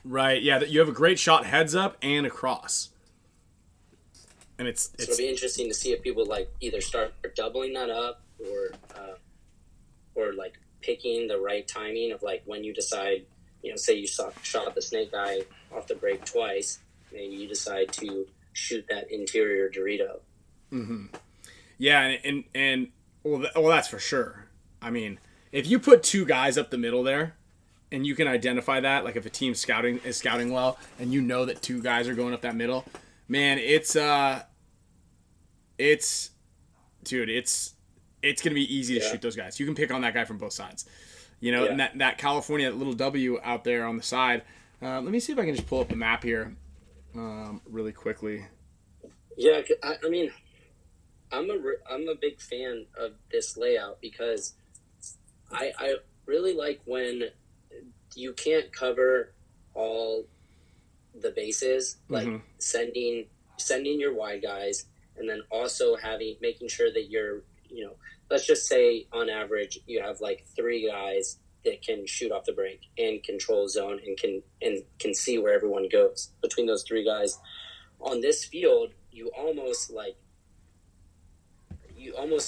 Right, yeah, you have a great shot heads up and across. And it's so it'll be interesting to see if people like either start doubling that up or like picking the right timing of like when you decide, you know, say you shot the snake guy off the break twice, maybe you decide to shoot that interior Dorito. Yeah, and well, that's for sure. I mean, if you put two guys up the middle there, and you can identify that, like if a team is scouting well, and you know that two guys are going up that middle, man, it's gonna be easy to shoot those guys. You can pick on that guy from both sides, you know. And that California little W out there on the side. Let me see if I can just pull up the map here, really quickly. Yeah, I mean, I'm a big fan of this layout because I really like when you can't cover all the bases, like sending your wide guys, and then also making sure that you're, you know, let's just say on average you have like 3 guys that can shoot off the break and control zone and can see where everyone goes. Between those 3 guys on this field, you almost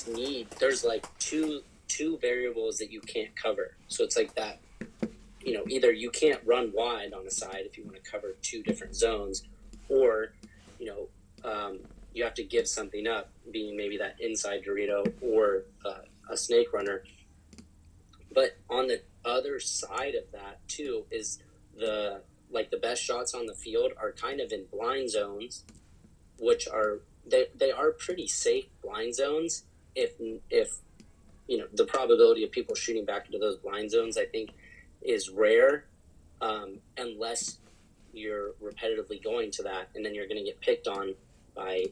need, there's like two variables that you can't cover. So it's like that, you know, either you can't run wide on the side if you want to cover 2 different zones, or, you know, you have to give something up, being maybe that inside Dorito or a snake runner. But on the other side of that too is the best shots on the field are kind of in blind zones, which are they are pretty safe blind zones if you know, the probability of people shooting back into those blind zones, I think, is rare, unless you're repetitively going to that, and then you're going to get picked on by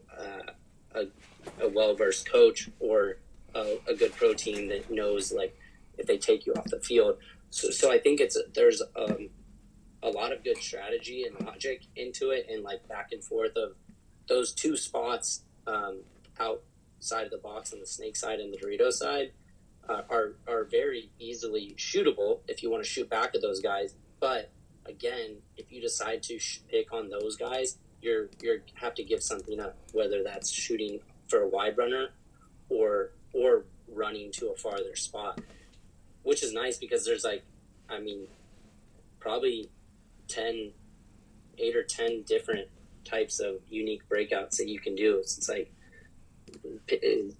a well-versed coach or a good pro team that knows, like, if they take you off the field. So I think there's a lot of good strategy and logic into it, and like back and forth of those 2 spots outside of the box on the snake side and the Dorito side. Are very easily shootable if you want to shoot back at those guys, but again, if you decide to pick on those guys, you're have to give something up, whether that's shooting for a wide runner or running to a farther spot, which is nice because there's like, I mean, probably 8 or 10 different types of unique breakouts that you can do. It's like it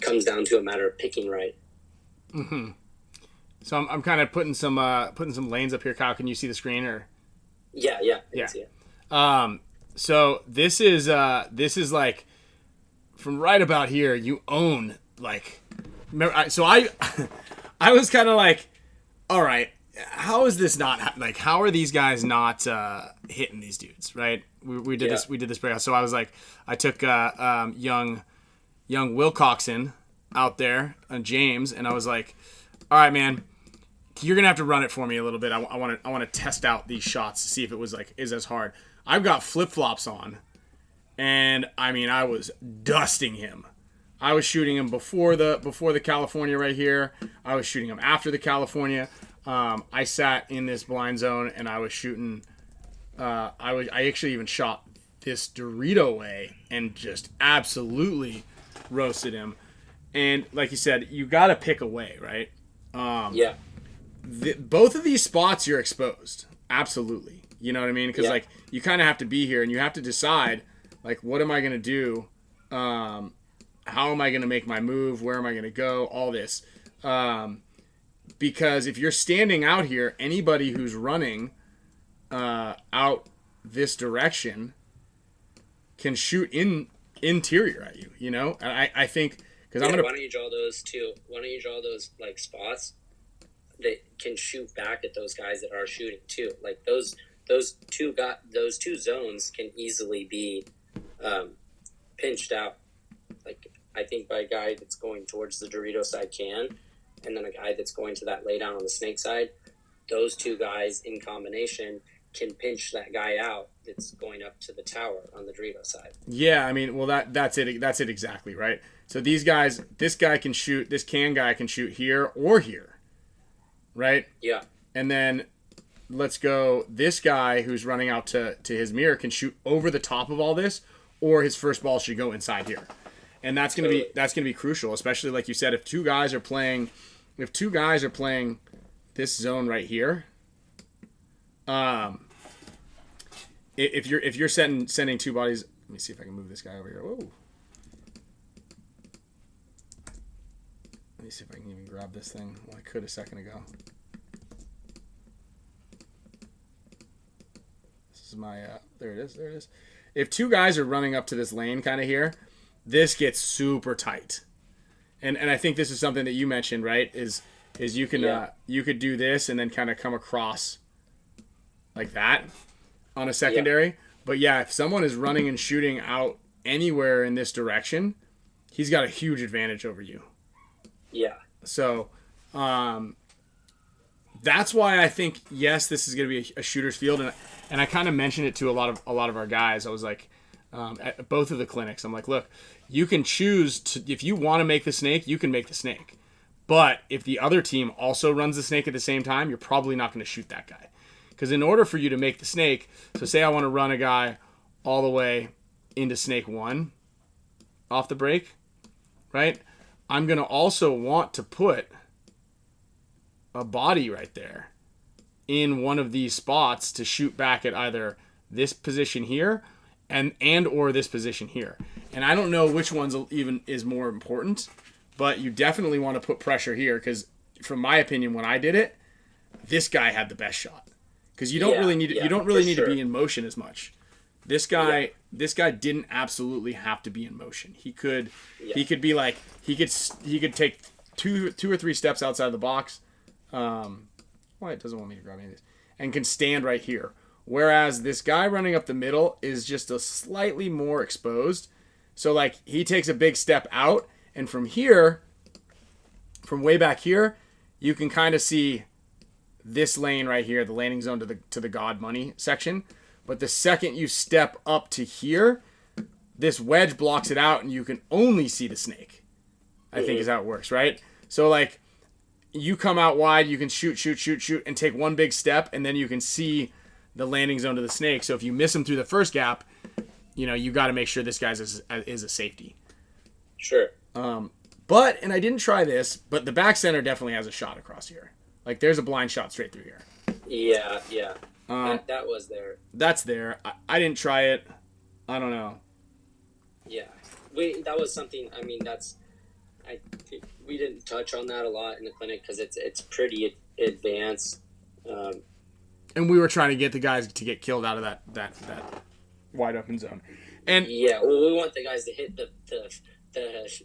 comes down to a matter of picking right. Mm-hmm. So I'm kind of putting some lanes up here. Kyle, can you see the screen or? Yeah. I can see it. So this is like from right about here. You own like. Remember, so I was kind of like, all right, how is this not like? How are these guys not hitting these dudes? Right? We did this breakout. So I was like, I took young Wilcoxon out there and James, and I was like, all right, man. You're gonna have to run it for me a little bit. I want to test out these shots to see if it was like is as hard. I've got flip flops on, and I mean I was dusting him. I was shooting him before the California right here. I was shooting him after the California. I sat in this blind zone and I was shooting. I actually even shot this Dorito way and just absolutely roasted him. And like you said, you got to pick a way, right? Yeah. Both of these spots you're exposed, absolutely. You know what I mean? Because like you kind of have to be here and you have to decide like what am I gonna do? How am I gonna make my move? Where am I gonna go? All this, because if you're standing out here, anybody who's running out this direction can shoot interior at you. You know, and I think because I'm gonna. Why don't you draw those two? Why don't you draw those like spots that can shoot back at those guys that are shooting too? Like those two zones can easily be pinched out. Like I think by a guy that's going towards the Dorito side can, and then a guy that's going to that lay down on the snake side. Those two guys in combination can pinch that guy out that's going up to the tower on the Dorito side. Yeah, I mean, well that's it. That's it exactly, right? So these guys, this guy can shoot. This guy can shoot here or here, right? Yeah. And then let's go. This guy who's running out to his mirror can shoot over the top of all this, or his first ball should go inside here, and that's gonna be crucial, especially like you said, if two guys are playing this zone right here. If you're sending two bodies, let me see if I can move this guy over here. Whoa. Let me see if I can even grab this thing. Well, I could a second ago. This is my there it is. If two guys are running up to this lane kind of here, this gets super tight. And I think this is something that you mentioned, right? Is you can you could do this and then kind of come across like that on a secondary. Yeah. But yeah, if someone is running and shooting out anywhere in this direction, he's got a huge advantage over you. Yeah. So that's why I think yes, this is going to be a shooter's field, and I kind of mentioned it to a lot of our guys. I was like, at both of the clinics, I'm like, look, you can choose to, if you want to make the snake, you can make the snake. But if the other team also runs the snake at the same time, you're probably not going to shoot that guy. Because in order for you to make the snake, so say I want to run a guy all the way into snake 1 off the break, right? I'm going to also want to put a body right there in one of these spots to shoot back at either this position here and or this position here. And I don't know which one's even is more important, but you definitely want to put pressure here because from my opinion, when I did it, this guy had the best shot. Because you don't really need to be in motion as much. This guy didn't absolutely have to be in motion. He could be like he could take two or three steps outside the box. Why it doesn't want me to grab any of these, and can stand right here. Whereas this guy running up the middle is just a slightly more exposed. So like he takes a big step out, and from here, from way back here, you can kind of see this lane right here, the landing zone to the God money section. But the second you step up to here, this wedge blocks it out, and you can only see the snake. I think is how it works, right? So like, you come out wide, you can shoot, and take one big step, and then you can see the landing zone to the snake. So if you miss him through the first gap, you got to make sure this guy's is a safety. Sure. But, and I didn't try this, but the back center definitely has a shot across here. Like, there's a blind shot straight through here. Yeah. That was there. That's there. I didn't try it. I don't know. Yeah. That was something, I mean, we didn't touch on that a lot in the clinic because it's pretty advanced. And we were trying to get the guys to get killed out of that wide open zone. And yeah, well, we want the guys to hit the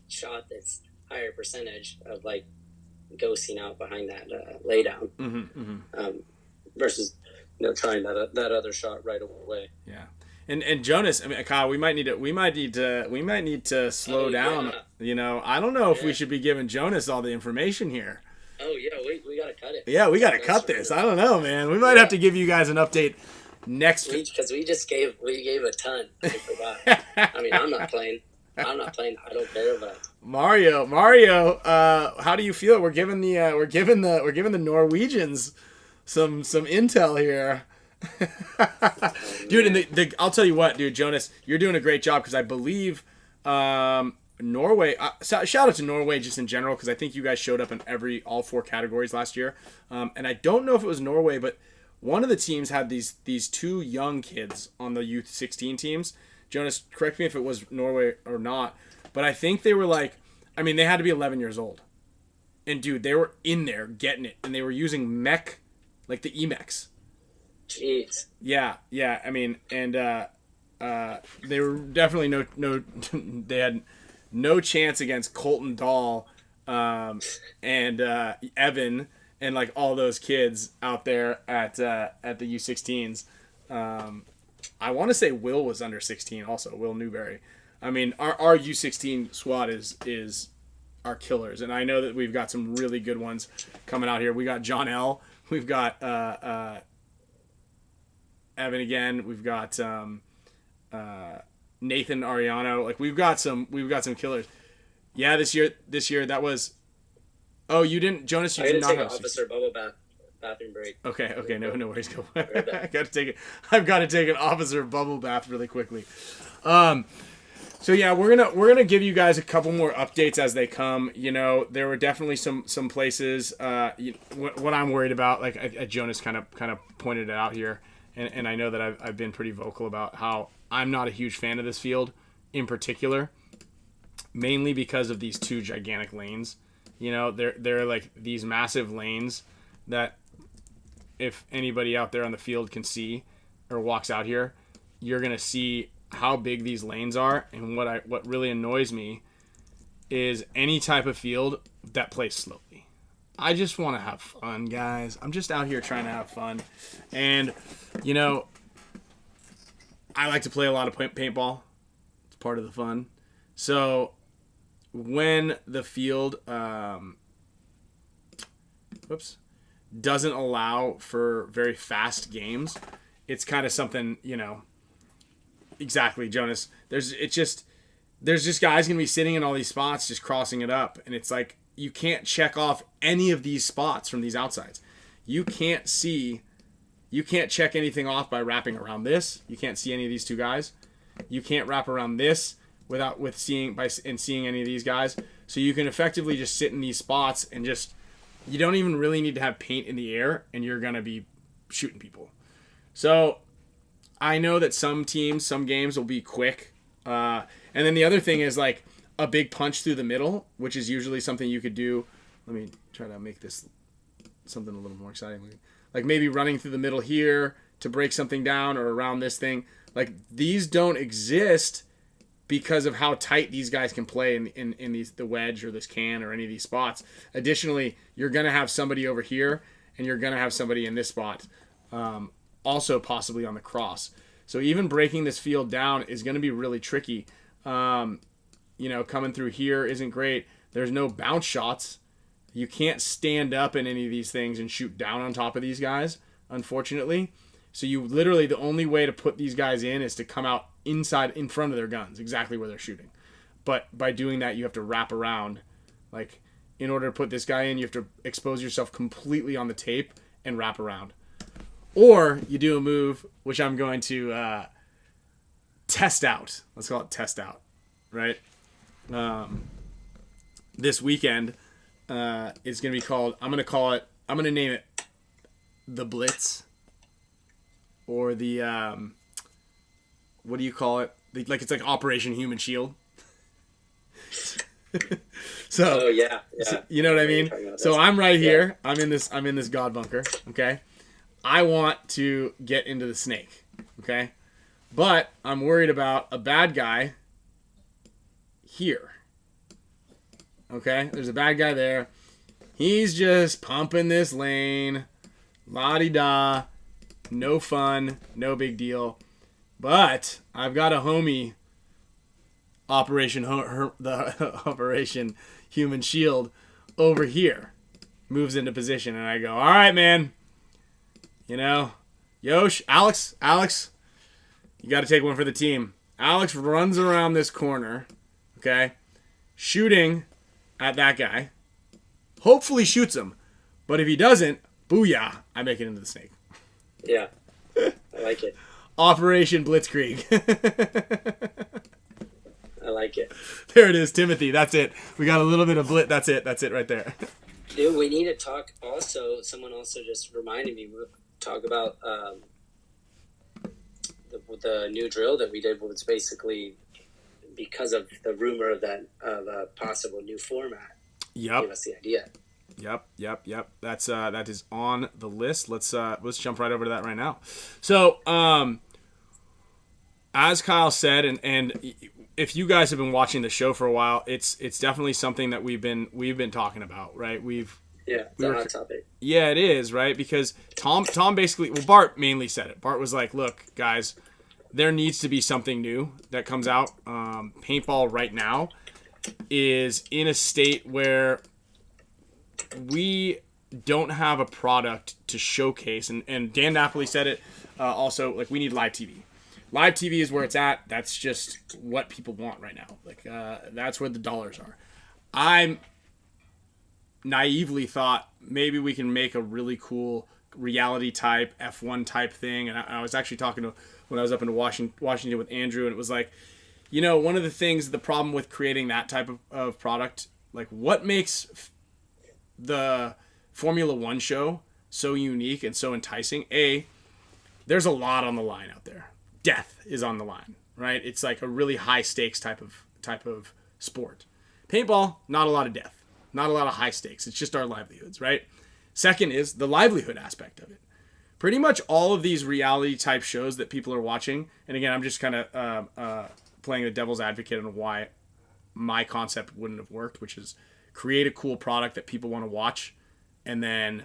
shot that's higher percentage of like ghosting out behind that laydown, versus trying that other shot right away. Yeah, and Jonas, I mean, Kyle, we might need to slow down. Yeah. I don't know if we should be giving Jonas all the information here. Oh yeah, we gotta cut it. Yeah, we gotta cut this. I don't know, man. We might have to give you guys an update next week because we gave a ton. I forgot. I mean, I'm not playing. I don't care about it. Mario. How do you feel? We're giving the Norwegians some intel here. Dude, and I'll tell you what, dude, Jonas, you're doing a great job because I believe Norway. Shout out to Norway just in general because I think you guys showed up in all 4 categories last year. And I don't know if it was Norway, but one of the teams had these 2 young kids on the youth 16 teams. Jonas, correct me if it was Norway or not, but I think they were they had to be 11 years old. And dude, they were in there getting it, and they were using mech, like the E-mechs. Jeez. Yeah. I mean, and they were definitely no. They had no chance against Colton Dahl, and Evan, and like all those kids out there at the U16s. I want to say Will was under 16 also, Will Newberry. I mean, our U16 squad is our killers, and I know that we've got some really good ones coming out here. We got John L. We've got Evan again. We've got Nathan Ariano. Like we've got some killers. Yeah, this year that was. Oh, you didn't, Jonas. You did not have officer bubble bathroom break. Okay, no worries. Go. I've got to take an officer bubble bath really quickly. So yeah, we're gonna give you guys a couple more updates as they come. There were definitely some places. What I'm worried about, like Jonas kind of pointed it out here, and I know that I've been pretty vocal about how I'm not a huge fan of this field, in particular, mainly because of these 2 gigantic lanes. They're like these massive lanes that if anybody out there on the field can see or walks out here, you're gonna see how big these lanes are. And what really annoys me is any type of field that plays slowly. I just want to have fun, guys. I'm just out here trying to have fun. And, I like to play a lot of paintball. It's part of the fun. So when the field doesn't allow for very fast games, it's kind of something, exactly, Jonas. There's just guys gonna be sitting in all these spots just crossing it up, and it's like you can't check off any of these spots from these outsides. You can't check anything off by wrapping around this. You can't see any of these 2 guys. You can't wrap around this seeing any of these guys. So you can effectively just sit in these spots and you don't even really need to have paint in the air, and you're gonna be shooting people. So I know that some games will be quick. And then the other thing is like a big punch through the middle, which is usually something you could do. Let me try to make this something a little more exciting. Like maybe running through the middle here to break something down or around this thing. Like these don't exist because of how tight these guys can play in the wedge or this can or any of these spots. Additionally, you're going to have somebody over here and you're going to have somebody in this spot. Also possibly on the cross. So even breaking this field down is going to be really tricky. Coming through here isn't great. There's no bounce shots. You can't stand up in any of these things and shoot down on top of these guys, unfortunately. So you literally, the only way to put these guys in is to come out inside, in front of their guns, exactly where they're shooting. But by doing that, you have to wrap around. Like, in order to put this guy in, you have to expose yourself completely on the tape and wrap around. Or you do a move, which I'm going to test out. Let's call it test out, right? This weekend is going to be called, I'm going to name it the Blitz. Or the, what do you call it? Like, it's like Operation Human Shield. So, Oh yeah. so, you know what I mean? So I'm right here. I'm in this God bunker. Okay. I want to get into the snake. Okay. But I'm worried about a bad guy here. Okay. There's a bad guy there. He's just pumping this lane. La-di-da. No fun. No big deal. But I've got a homie. Operation Human Shield over here moves into position, and I go, all right, man. You know, Yosh, Alex, you got to take one for the team. Alex runs around this corner, okay, shooting at that guy. Hopefully shoots him, but if he doesn't, booyah, I make it into the snake. Yeah, I like it. Operation Blitzkrieg. I like it. There it is, Timothy. That's it. We got a little bit of blit. That's it. That's it right there. Dude, we need to talk also. Someone also just reminded me. We'll talk about the new drill that we did. Was basically because of the rumor of a possible new format. Yep. Gave us the idea. Yep. That is on the list. Let's jump right over to that right now. So, as Kyle said, and if you guys have been watching the show for a while, it's definitely something that we've been talking about, right? It's a hot topic. Yeah, it is, right? Because Tom basically, well, Bart mainly said it. Bart was like, look, guys, there needs to be something new that comes out. Paintball right now is in a state where we don't have a product to showcase. And Dan Napoli said it also, like, we need live TV. Live TV is where it's at. That's just what people want right now. Like, that's where the dollars are. I naively thought maybe we can make a really cool reality type, F1 type thing. And I was actually talking to, when I was up in Washington with Andrew, and it was like, you know, one of the things, the problem with creating that type of product, like what makes the Formula One show so unique and so enticing? There's a lot on the line out there. Death is on the line, right? It's like a really high stakes type of sport. Paintball, not a lot of death, not a lot of high stakes. It's just our livelihoods, right? Second is the livelihood aspect of it. Pretty much all of these reality type shows that people are watching, and again, I'm just kind of playing the devil's advocate on why my concept wouldn't have worked, which is create a cool product that people want to watch, and then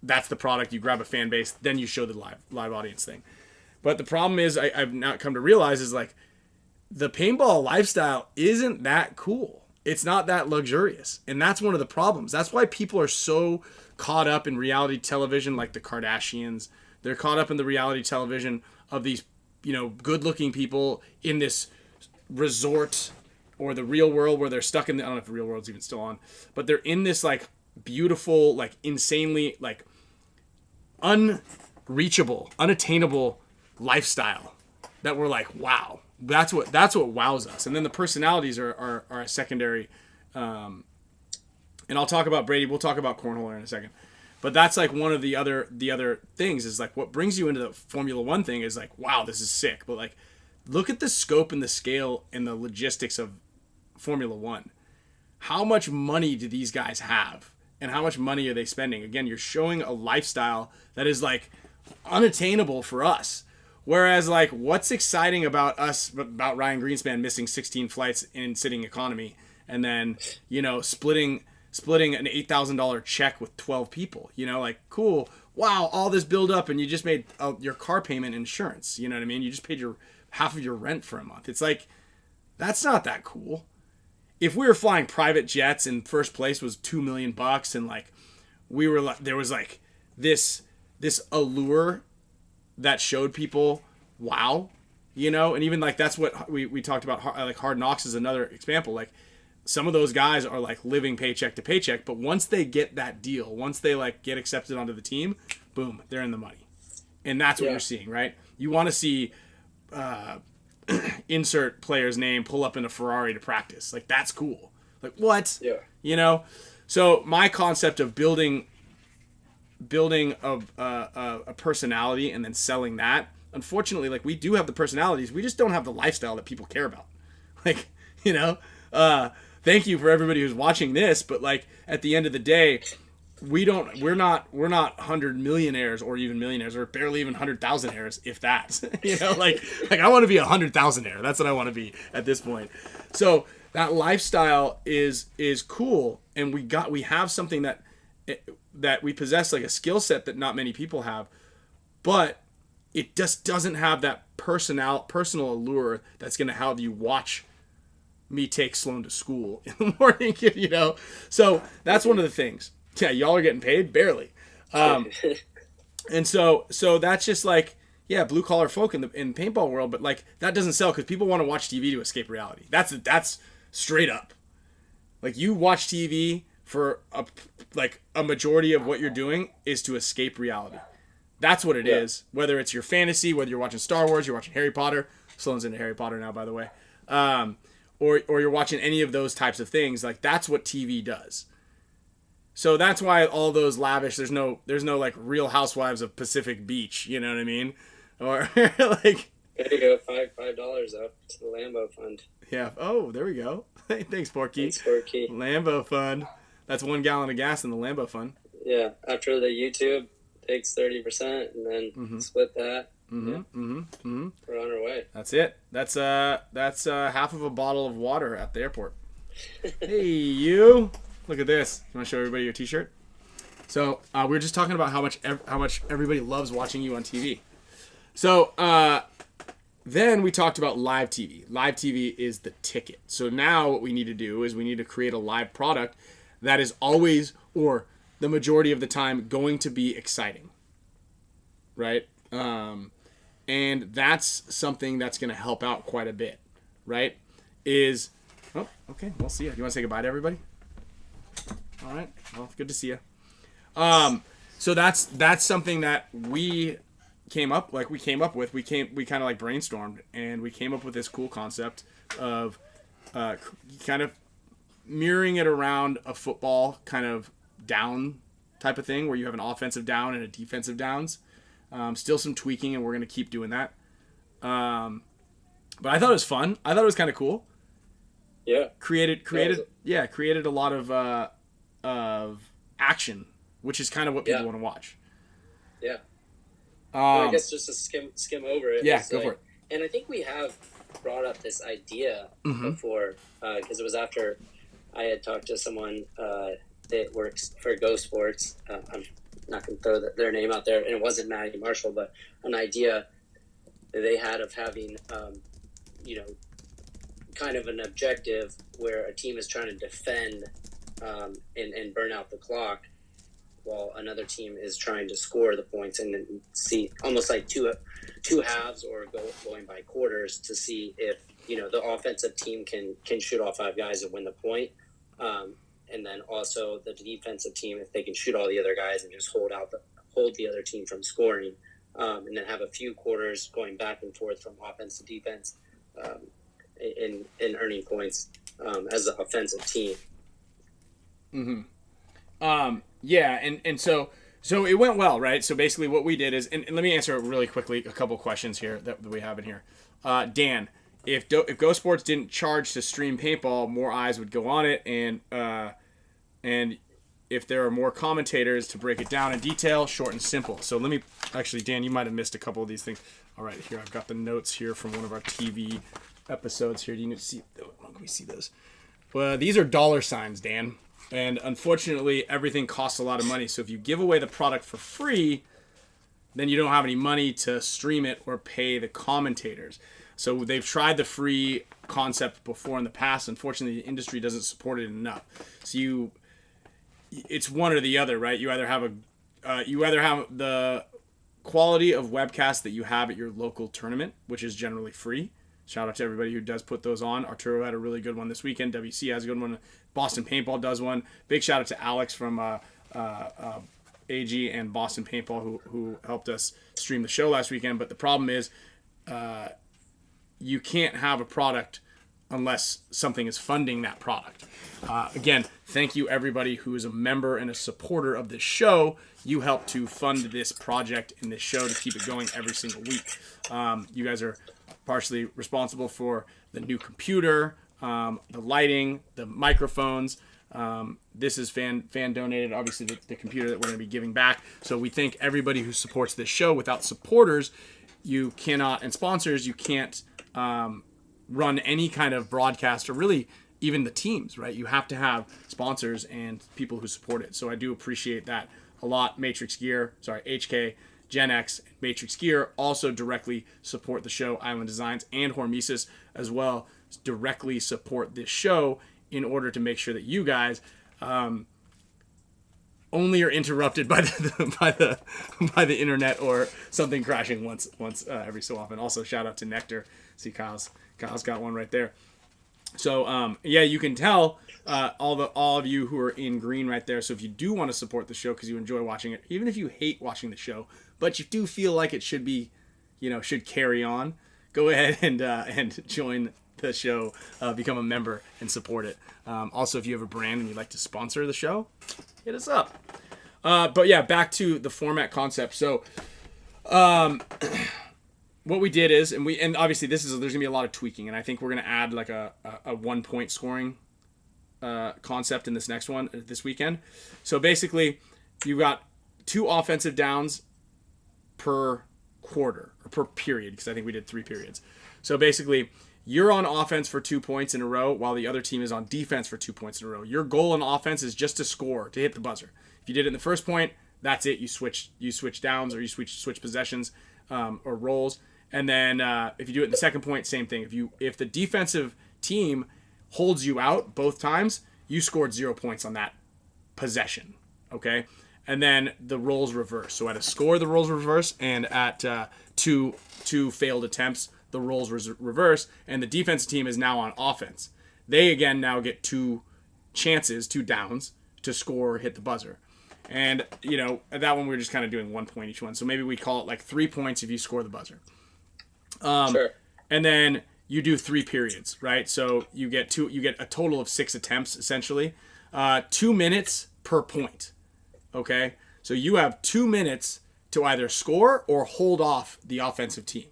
that's the product. You grab a fan base, then you show the live audience thing. But the problem is, I've now come to realize, is like the paintball lifestyle isn't that cool. It's not that luxurious. And that's one of the problems. That's why people are so caught up in reality television, like the Kardashians. They're caught up in the reality television of these, you know, good-looking people in this resort or the real world where they're stuck in the, I don't know if the real world's even still on, but they're in this like beautiful, like insanely like unreachable, unattainable lifestyle that we're like, wow, that's what wows us. And then the personalities are a secondary, and I'll talk about Brady. We'll talk about cornhole in a second, but that's like one of the other things is like what brings you into the Formula One thing is like, wow, this is sick. But like, look at the scope and the scale and the logistics of Formula One. How much money do these guys have? And how much money are they spending? Again, you're showing a lifestyle that is like unattainable for us. Whereas, like, what's exciting about us, about Ryan Greenspan missing 16 flights in sitting economy and then, you know, splitting an $8,000 check with 12 people, you know, like, cool. Wow, all this build up and you just made your car payment insurance. You know what I mean? You just paid your half of your rent for a month. It's like, that's not that cool. If we were flying private jets and first place was $2 million and like we were like, there was like this allure that showed people, wow, you know, and even like that's what we talked about, like Hard Knocks is another example. Like some of those guys are like living paycheck to paycheck, but once they get that deal, once they like get accepted onto the team, boom, they're in the money. And that's what you're seeing, right? You want to see insert player's name pull up in a Ferrari to practice. Like, that's cool. Like, what? Yeah. You know? So my concept of building a personality and then selling that, unfortunately, like, we do have the personalities. We just don't have the lifestyle that people care about. Like, you know? Thank you for everybody who's watching this, but, like, at the end of the day, we're not 100 millionaires or even millionaires, or barely even 100,000-aires, if that. You know, like I want to be 100,000-aire. That's what I want to be at this point. So that lifestyle is cool, and we have something that we possess, like a skill set that not many people have, but it just doesn't have that personal allure that's going to have you watch me take Sloan to school in the morning, you know. So that's one of the things. Yeah, y'all are getting paid barely, and so that's just like, yeah, blue collar folk in the paintball world, but like that doesn't sell because people want to watch TV to escape reality. That's straight up. Like, you watch TV for a majority of what you're doing is to escape reality. That's what it is. Whether it's your fantasy, whether you're watching Star Wars, you're watching Harry Potter. Sloan's into Harry Potter now, by the way, or you're watching any of those types of things. Like, that's what TV does. So that's why all those lavish, there's no like Real Housewives of Pacific Beach, you know what I mean? Or like, there you go, $5 up to the Lambo fund. Yeah. Oh, there we go. Thanks, Porky. Thanks, Porky. Lambo fund. That's 1 gallon of gas in the Lambo fund. Yeah. After the YouTube takes 30% and then split that. We're on our way. That's it. That's half of a bottle of water at the airport. Hey, you. Look at this. You want to show everybody your T-shirt? So we were just talking about how much everybody loves watching you on TV. So then we talked about live TV. Live TV is the ticket. So now what we need to do is we need to create a live product that is always, or the majority of the time, going to be exciting. Right? And that's something that's going to help out quite a bit. Right? Oh, okay. We'll see you. You want to say goodbye to everybody? All right. Well, good to see you. So that's something that we came up with. We kind of like brainstormed, and we came up with this cool concept of kind of mirroring it around a football kind of down type of thing, where you have an offensive down and a defensive downs. Still some tweaking, and we're gonna keep doing that. But I thought it was fun. I thought it was kind of cool. Yeah. Created a lot of action, which is kind of what people want to watch. Yeah. Well, I guess just to skim over it. Yeah, go for it. And I think we have brought up this idea before, because it was after I had talked to someone that works for Go Sports. I'm not going to throw their name out there, and it wasn't Maddie Marshall, but an idea that they had of having, kind of an objective where a team is trying to defend and burn out the clock, while another team is trying to score the points, and then see almost like two halves or going by quarters to see if the offensive team can shoot all 5 guys and win the point, and then also the defensive team, if they can shoot all the other guys and just hold the other team from scoring, and then have a few quarters going back and forth from offense to defense, in earning points as the offensive team. And so it went well, right? So basically what we did is, and let me answer really quickly a couple questions here that we have in here. Dan, if Go Sports didn't charge to stream paintball, more eyes would go on it, and if there are more commentators to break it down in detail, short and simple. So let me, actually, Dan, you might have missed a couple of these things. All right, here, I've got the notes here from one of our TV episodes here. Do you need to see? Can we see those? Well, these are dollar signs, Dan. And unfortunately, everything costs a lot of money. So if you give away the product for free, then you don't have any money to stream it or pay the commentators. So they've tried the free concept before in the past. Unfortunately, the industry doesn't support it enough. So it's one or the other, right? You either have the quality of webcast that you have at your local tournament, which is generally free. Shout out to everybody who does put those on. Arturo had a really good one this weekend. WC has a good one. Boston Paintball does one. Big shout out to Alex from AG and Boston Paintball who helped us stream the show last weekend. But the problem is you can't have a product unless something is funding that product. Again, thank you everybody who is a member and a supporter of this show. You help to fund this project and this show to keep it going every single week. You guys are partially responsible for the new computer, the lighting, the microphones. This is fan donated, obviously the computer that we're going to be giving back. So we thank everybody who supports this show. Without supporters, you cannot, and sponsors, you can't run any kind of broadcast, or really even the teams, right? You have to have sponsors and people who support it. So I do appreciate that a lot. HK, Gen X, Matrix Gear also directly support the show. Island Designs and HORMESIS as well directly support this show in order to make sure that you guys only are interrupted by the internet or something crashing once every so often. Also, shout out to NECTR. See, Kyle's got one right there. So yeah, you can tell all of you who are in green right there. So if you do want to support the show because you enjoy watching it, even if you hate watching the show, but you do feel like it should be, should carry on, go ahead and join the show, become a member and support it. Also, if you have a brand and you'd like to sponsor the show, hit us up. But yeah, back to the format concept. So what we did is, and obviously there's gonna be a lot of tweaking, and I think we're gonna add like a 1 point scoring concept in this weekend. So basically, you've got 2 offensive downs per quarter or per period, because I think we did 3 periods. So basically, you're on offense for 2 points in a row while the other team is on defense for 2 points in a row. Your goal on offense is just to score, to hit the buzzer. If you did it in the first point, that's it. You switch downs, or you switch possessions or roles. And then if you do it in the second point, same thing. If the defensive team holds you out both times, you scored 0 points on that possession. Okay? And then the roles reverse. So at a score, the roles reverse, and at two failed attempts, the roles reverse, and the defensive team is now on offense. They again now get 2 chances, 2 downs to score or hit the buzzer. And at that one we were just kind of doing 1 point each one. So maybe we call it like 3 points if you score the buzzer. Sure. And then you do 3 periods, right? So you get a total of 6 attempts essentially. 2 minutes per point. Okay? So you have 2 minutes to either score or hold off the offensive team.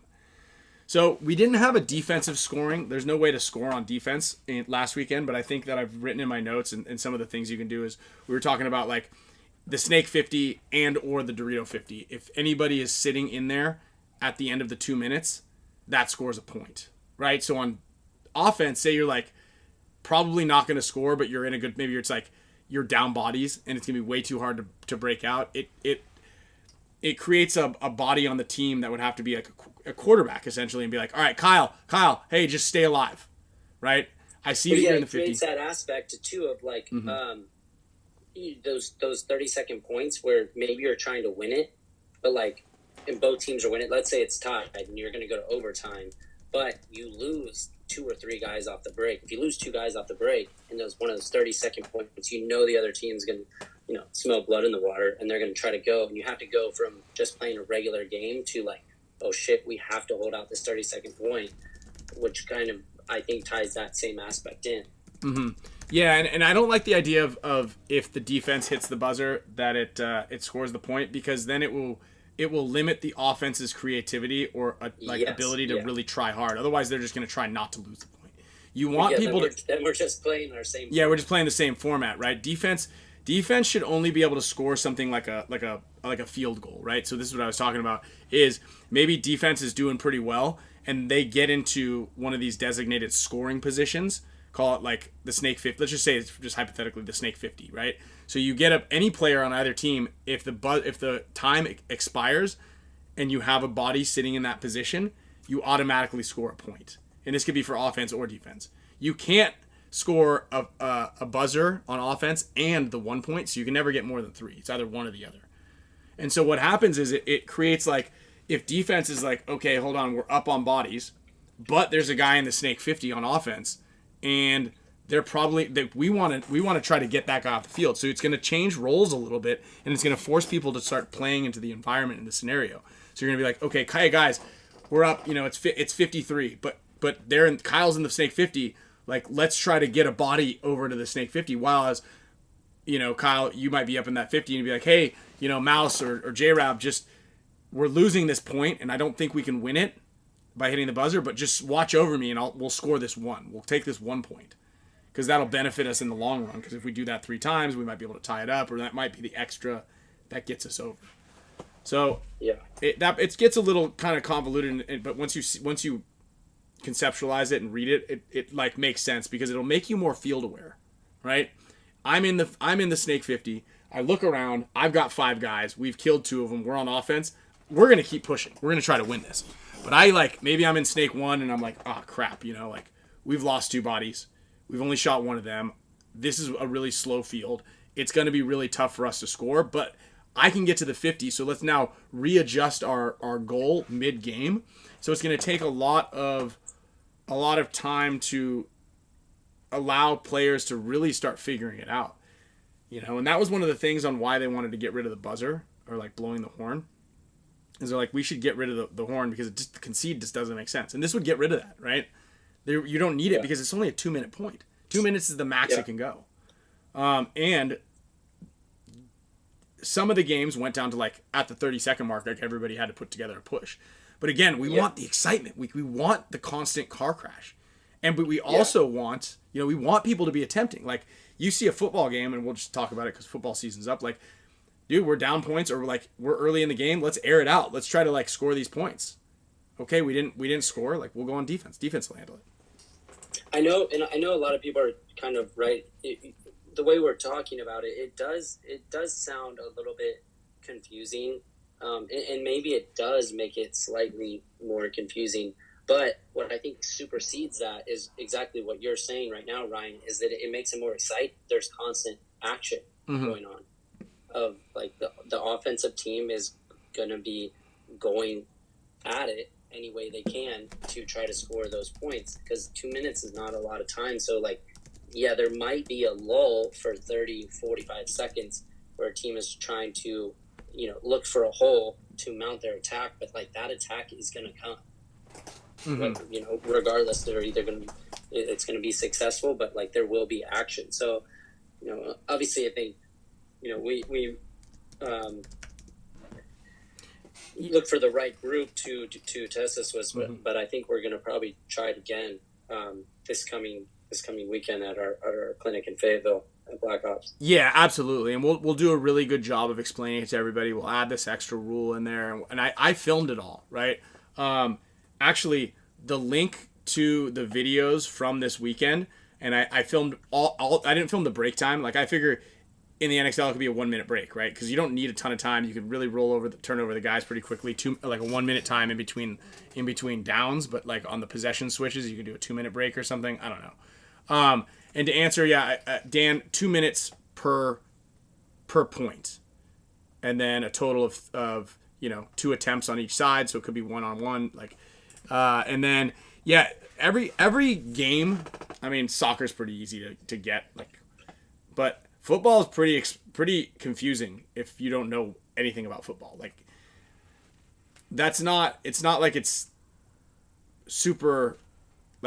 So we didn't have a defensive scoring. There's no way to score on defense last weekend, but I think that I've written in my notes and some of the things you can do is we were talking about like the Snake 50 and or the Dorito 50. If anybody is sitting in there at the end of the 2 minutes, that scores a point, right? So on offense, say you're like probably not going to score, but you're in a good, maybe it's like you're down bodies and it's going to be way too hard to break out. It creates a body on the team that would have to be like a quarterback essentially and be like, all right, Kyle, hey, just stay alive, right? I see that you're in the 50. It creates that aspect too of like those 30-second points where maybe you're trying to win it, but like, and both teams are winning. Let's say it's tied and you're going to go to overtime, but you lose 2 or 3 guys off the break. If you lose 2 guys off the break in one of those 30-second points, the other team's going to, smell blood in the water and they're going to try to go. And you have to go from just playing a regular game to like, oh shit, we have to hold out this 30-second point, which kind of, I think, ties that same aspect in. Mm-hmm. Yeah, and I don't like the idea of if the defense hits the buzzer that it scores the point, because then it will limit the offense's creativity or ability to really try hard. Otherwise, they're just going to try not to lose the point. You want people then we're just playing our same. Yeah, we're just playing the same format, right? Defense should only be able to score something like a field goal, right? So this is what I was talking about. Is maybe defense is doing pretty well and they get into one of these designated scoring positions. Call it like the Snake 50. Let's just say it's just hypothetically the Snake 50, right? So you get up any player on either team, if the time expires and you have a body sitting in that position, you automatically score a point. And this could be for offense or defense. You can't score a buzzer on offense and the 1 point, so you can never get more than 3. It's either one or the other. And so what happens is it creates like, if defense is like, okay, hold on, we're up on bodies, but there's a guy in the Snake 50 on offense, and they're probably we want to try to get that guy off the field. So it's going to change roles a little bit, and it's going to force people to start playing into the environment in the scenario. So you're going to be like, okay, guys, we're up. It's 53, but Kyle's in the snake 50. Like, let's try to get a body over to the snake 50. While as Kyle, you might be up in that 50 and you'd be like, hey, Mouse or J-Rab, just we're losing this point, and I don't think we can win it by hitting the buzzer, but just watch over me and we'll score this one. We'll take this 1 point. Because that'll benefit us in the long run. Because if we do that 3 times, we might be able to tie it up, or that might be the extra that gets us over. So yeah, it gets a little kind of convoluted, but once you conceptualize it and read it, it like makes sense because it'll make you more field aware, right? I'm in the snake 50. I look around. I've got 5 guys. We've killed 2 of them. We're on offense. We're gonna keep pushing. We're gonna try to win this. But maybe I'm in snake 1 and I'm like, oh crap, we've lost 2 bodies. We've only shot 1 of them. This is a really slow field. It's going to be really tough for us to score, but I can get to the 50, so let's now readjust our goal mid-game. So it's going to take a lot of time to allow players to really start figuring it out. And that was one of the things on why they wanted to get rid of the buzzer or like blowing the horn. Is they're like, we should get rid of the horn because the concede just doesn't make sense. And this would get rid of that, right? You don't need it because it's only a 2-minute point. 2 minutes is the max it can go. And some of the games went down to like at the 30-second mark, like everybody had to put together a push. But again, we want the excitement. We want the constant car crash. But we also want, we want people to be attempting. Like you see a football game, and we'll just talk about it because football season's up. Like, dude, we're down points or we're early in the game. Let's air it out. Let's try to like score these points. Okay, we didn't score. Like we'll go on defense. Defense will handle it. I know a lot of people are kind of right. The way we're talking about it, it does sound a little bit confusing, and maybe it does make it slightly more confusing. But what I think supersedes that is exactly what you're saying right now, Ryan, is that it makes it more exciting. There's constant action going on. Of like the offensive team is going to be going at it any way they can to try to score those points because 2 minutes is not a lot of time. So there might be a lull for 30, 45 seconds where a team is trying to, look for a hole to mount their attack, but that attack is going to come. Regardless, it's going to be successful, but there will be action. So, obviously I think, we look for the right group to test this with, but I think we're going to probably try it again this coming weekend at our clinic in Fayetteville at Black Ops. Yeah, absolutely, and we'll do a really good job of explaining it to everybody. We'll add this extra rule in there, and I filmed it all, right? Actually, the link to the videos from this weekend, and I filmed all. I didn't film the break time. I figure in the NXL, it could be a 1 minute break, right? Because you don't need a ton of time. You can really turn over the guys pretty quickly. A 1 minute time in between downs, but on the possession switches, you can do a 2 minute break or something. I don't know. And to answer, Dan, 2 minutes per point, and then a total of 2 attempts on each side, so it could be 1-on-1. And then every game. I mean, soccer's pretty easy to get, but football is pretty confusing if you don't know anything about football. It's not like it's super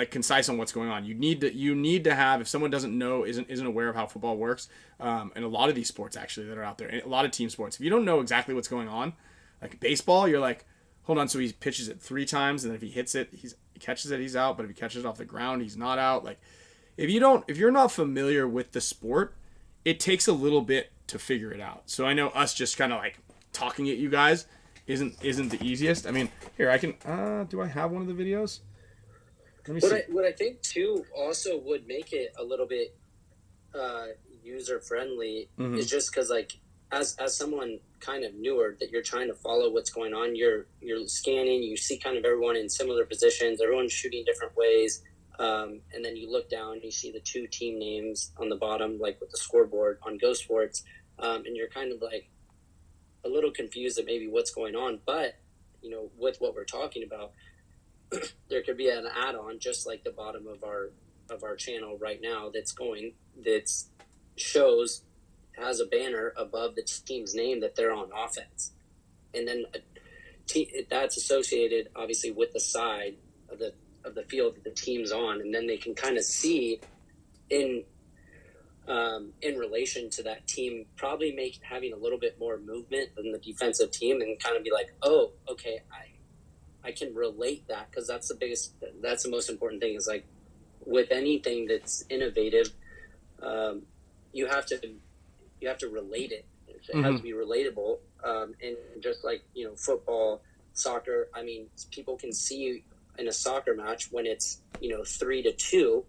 concise on what's going on. You need to have, if someone doesn't know, isn't aware of how football works, and a lot of these sports actually that are out there, and a lot of team sports, if you don't know exactly what's going on, baseball, you're like, hold on, so he pitches it 3 times, and then if he hits it, he catches it, he's out, but if he catches it off the ground, he's not out. If you're not familiar with the sport, it takes a little bit to figure it out. So I know us just kind of talking at you guys isn't the easiest. I mean, here I can. Do I have one of the videos? Let me see. What I think too also would make it a little bit user friendly is just because as someone kind of newer that you're trying to follow what's going on, you're scanning, you see kind of everyone in similar positions, everyone's shooting different ways. And then you look down, you see the 2 team names on the bottom, with the scoreboard on Go Sports, and you're kind of a little confused at maybe what's going on. But, with what we're talking about, there could be an add-on, just like the bottom of our of our channel right now that's shows, has a banner above the team's name that they're on offense, and then that's associated obviously with the side of the field that the team's on, and then they can kind of see in relation to that team probably having a little bit more movement than the defensive team, and kind of be like, oh, okay, I can relate that, because that's the most important thing, is like with anything that's innovative, you have to relate it. It has to be relatable. And just like, football, soccer, I mean, people can see in a soccer match when it's, 3-2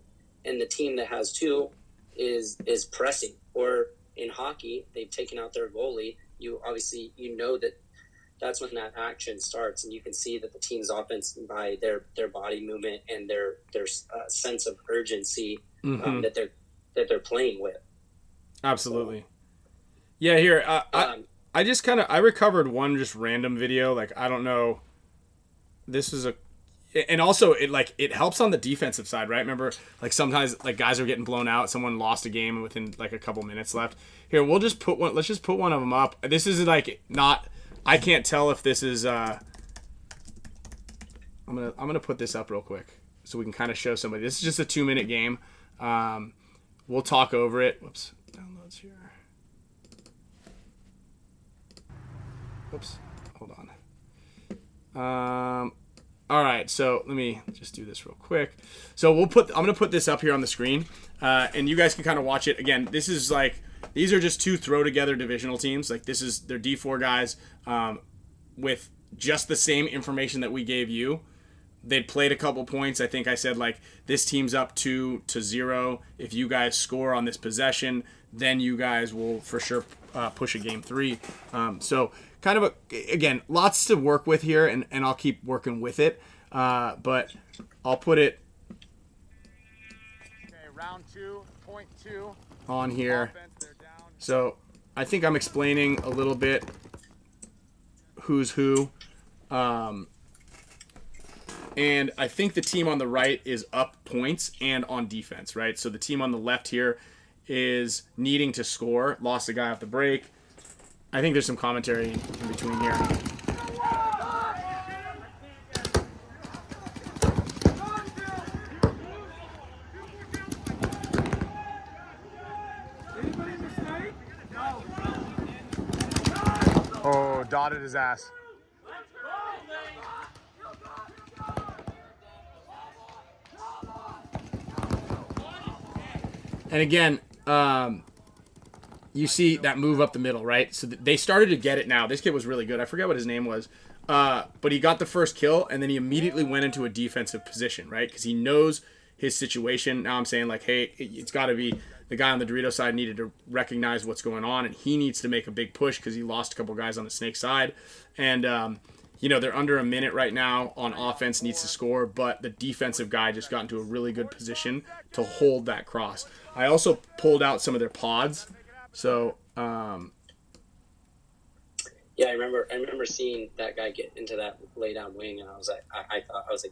and the team that has 2 is pressing, or in hockey, they've taken out their goalie. You obviously, that's when that action starts, and you can see that the team's offense, by their body movement and their sense of urgency that they're playing with. Absolutely. Yeah, here I just I recovered one just random video. Like, I don't know. This is and also it helps on the defensive side, right? Remember, like, sometimes like guys are getting blown out. Someone lost a game within like a couple minutes left. Here, we'll just put one. Let's just put one of them up. This is like not. I can't tell if this is. I'm gonna put this up real quick so we can kind of show somebody. This is just a 2-minute game. We'll talk over it. Whoops, downloads here. Whoops, hold on. All right, so let me just do this real quick. So I'm gonna put this up here on the screen, and you guys can kind of watch it. Again, this is like. These are just 2 throw-together divisional teams. Like, they're D4 guys with just the same information that we gave you. They'd played a couple points. I think I said, like, this team's up 2-0. If you guys score on this possession, then you guys will for sure push a game 3. So kind of, again, lots to work with here, and I'll keep working with it. But I'll put it round 2.2 on here. So I think I'm explaining a little bit who's who. And I think the team on the right is up points and on defense, right? So the team on the left here is needing to score. Lost a guy off the break. I think there's some commentary in between here. Oh, dotted his ass. And again, you see that move up the middle, right? So they started to get it now. This kid was really good. I forget what his name was. But he got the first kill, and then he immediately went into a defensive position, right? Because he knows his situation. Now I'm saying, like, hey, it's got to be the guy on the Dorito side needed to recognize what's going on, and he needs to make a big push because he lost a couple guys on the Snake side. And, they're under a minute right now on offense, needs to score, but the defensive guy just got into a really good position to hold that cross. I also pulled out some of their pods. So, yeah, I remember seeing that guy get into that lay down wing, and I was like,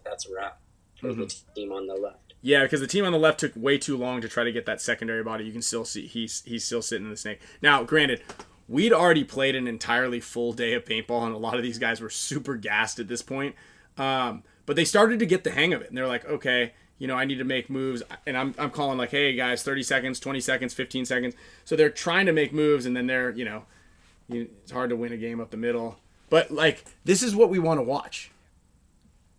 that's a wrap for the team on the left. Yeah, because the team on the left took way too long to try to get that secondary body. You can still see he's still sitting in the Snake. Now, granted, we'd already played an entirely full day of paintball, and a lot of these guys were super gassed at this point. But they started to get the hang of it, and they're like, okay, I need to make moves. And I'm calling like, hey, guys, 30 seconds, 20 seconds, 15 seconds. So they're trying to make moves, and then they're, it's hard to win a game up the middle. But, like, this is what we want to watch.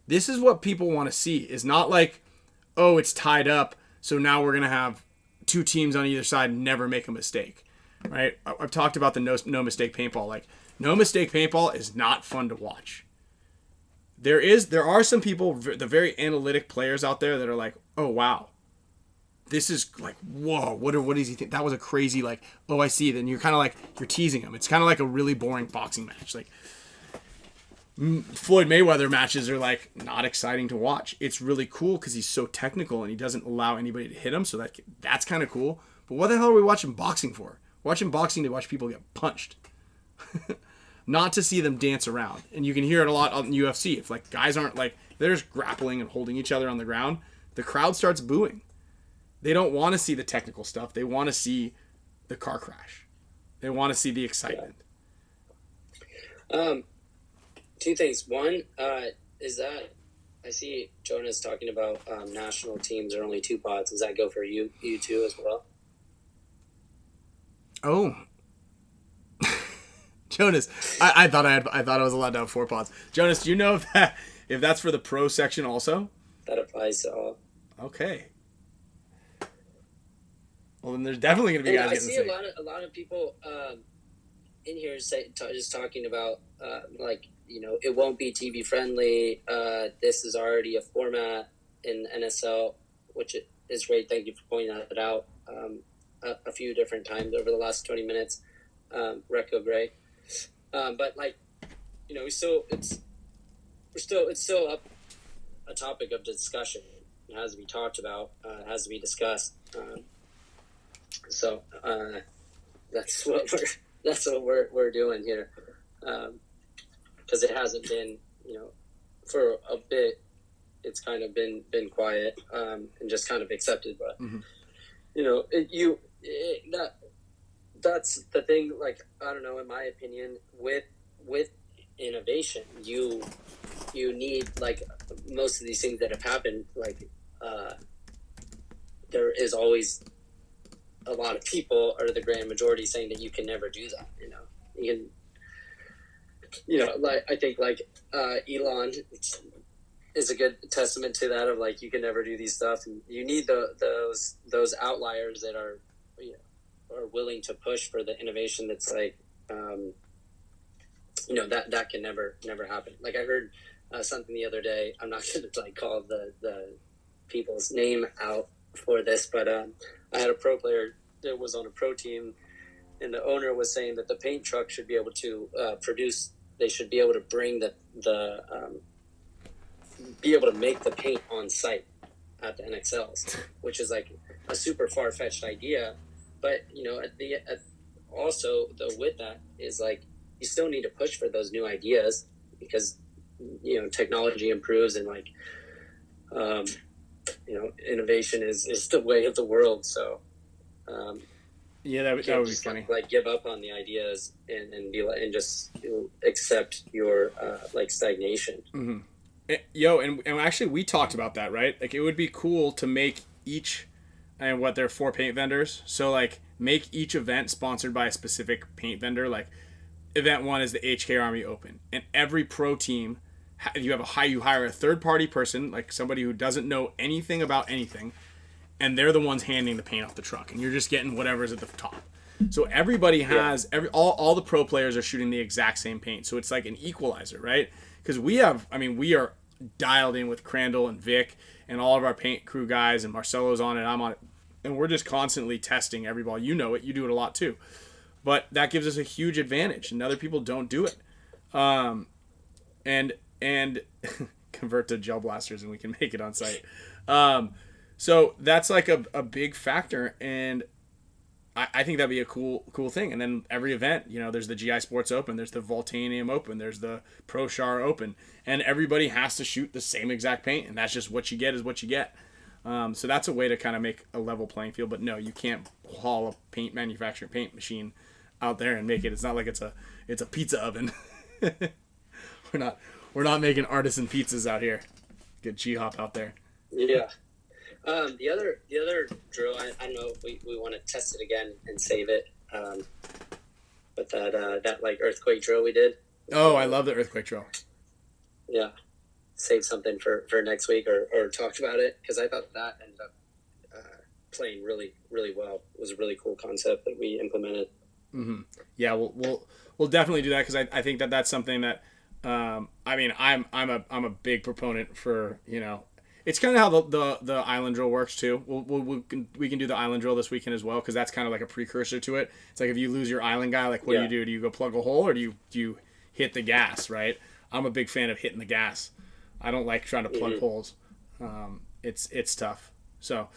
This is what people want to see. It's not like, oh, it's tied up, so now we're going to have 2 teams on either side and never make a mistake, right? I've talked about the no mistake paintball. Like, no mistake paintball is not fun to watch. There are some people, the very analytic players out there that are like, oh, wow, this is like, whoa, what does he think? That was a crazy, like, oh, I see. Then you're kind of like, you're teasing them. It's kind of like a really boring boxing match. Like, Floyd Mayweather matches are like not exciting to watch. It's really cool because he's so technical and he doesn't allow anybody to hit him, so that's kind of cool. But what the hell are we watching boxing for? We're watching boxing to watch people get punched, not to see them dance around. And you can hear it a lot on UFC. If like guys aren't like they're just grappling and holding each other on the ground, the crowd starts booing. They don't want to see the technical stuff. They want to see the car crash. They want to see the excitement. Two things. One is that I see Jonas talking about national teams are only 2 pods. Does that go for you too as well? Oh, Jonas, I thought I was allowed to have 4 pods. Jonas, do you know if that's for the pro section also? That applies to all. Okay. Well, then there's definitely going to be guys getting sick. I see a lot of people in here just talking about like, you know, it won't be TV friendly. This is already a format in NSL, which is great. Thank you for pointing that out a few different times over the last 20 minutes. Reco Gray. But like, you know, it's still up a topic of discussion. It has to be talked about. It has to be discussed. So that's what we're doing here, because it hasn't been, you know, for a bit. It's kind of been quiet and just kind of accepted. But you know, that's the thing. Like, I don't know. In my opinion, with innovation, you need, like, most of these things that have happened. Like, there is always a lot of people, or the grand majority, saying that you can never do that. You know, like, I think, like, Elon is a good testament to that, of like, you can never do these stuff, and you need those outliers that are, you know, are willing to push for the innovation that's like, you know, that can never happen. Like, I heard something the other day. I'm not going to like call the people's name out for this, but I had a pro player that was on a pro team, and the owner was saying that the paint truck should be able to produce. They should be able to bring be able to make the paint on site at the NXLs, which is like a super far-fetched idea. But, you know, also though, with that is, like, you still need to push for those new ideas, because, you know, technology improves, and, like, you know, innovation is the way of the world. So yeah, that would be funny. Like, give up on the ideas and be like, and just, you know, accept your like, stagnation. Mm-hmm. And actually we talked about that, right? Like, it would be cool to make each, and what, there are 4 paint vendors, so, like, make each event sponsored by a specific paint vendor. Like, event 1 is the HK Army Open, and every pro team, you hire a third party person, like somebody who doesn't know anything about anything, and they're the ones handing the paint off the truck, and you're just getting whatever's at the top. So everybody has all the pro players are shooting the exact same paint, so it's like an equalizer, right? Because we are dialed in with Crandall and Vic and all of our paint crew guys, and Marcelo's on it, I'm on it, and we're just constantly testing every ball. You know it, you do it a lot too, but that gives us a huge advantage, and other people don't do it. And convert to gel blasters, and we can make it on site. So that's like a big factor, and I think that'd be a cool thing. And then every event, you know, there's the GI Sports Open, there's the Voltanium Open, there's the Pro Char Open, and everybody has to shoot the same exact paint, and that's just what you get is what you get. So that's a way to kind of make a level playing field. But no, you can't haul a manufacturing paint machine out there and make it. It's not like it's a pizza oven. We're not making artisan pizzas out here. Get G-Hop out there. Yeah. The other drill, I don't know if we want to test it again and save it. But that like earthquake drill we did. Oh, I love the earthquake drill. Yeah. Save something for next week, or talk about it, because I thought that ended up playing really, really well. It was a really cool concept that we implemented. Mm-hmm. Yeah, we'll definitely do that, because I think that's something that I'm a big proponent for. You know, it's kind of how the island drill works too. We can do the island drill this weekend as well, because that's kind of like a precursor to it. It's like, if you lose your island guy, like, what do you do? Do you go plug a hole, or do you hit the gas? Right. I'm a big fan of hitting the gas. I don't like trying to plug holes. It's tough. So,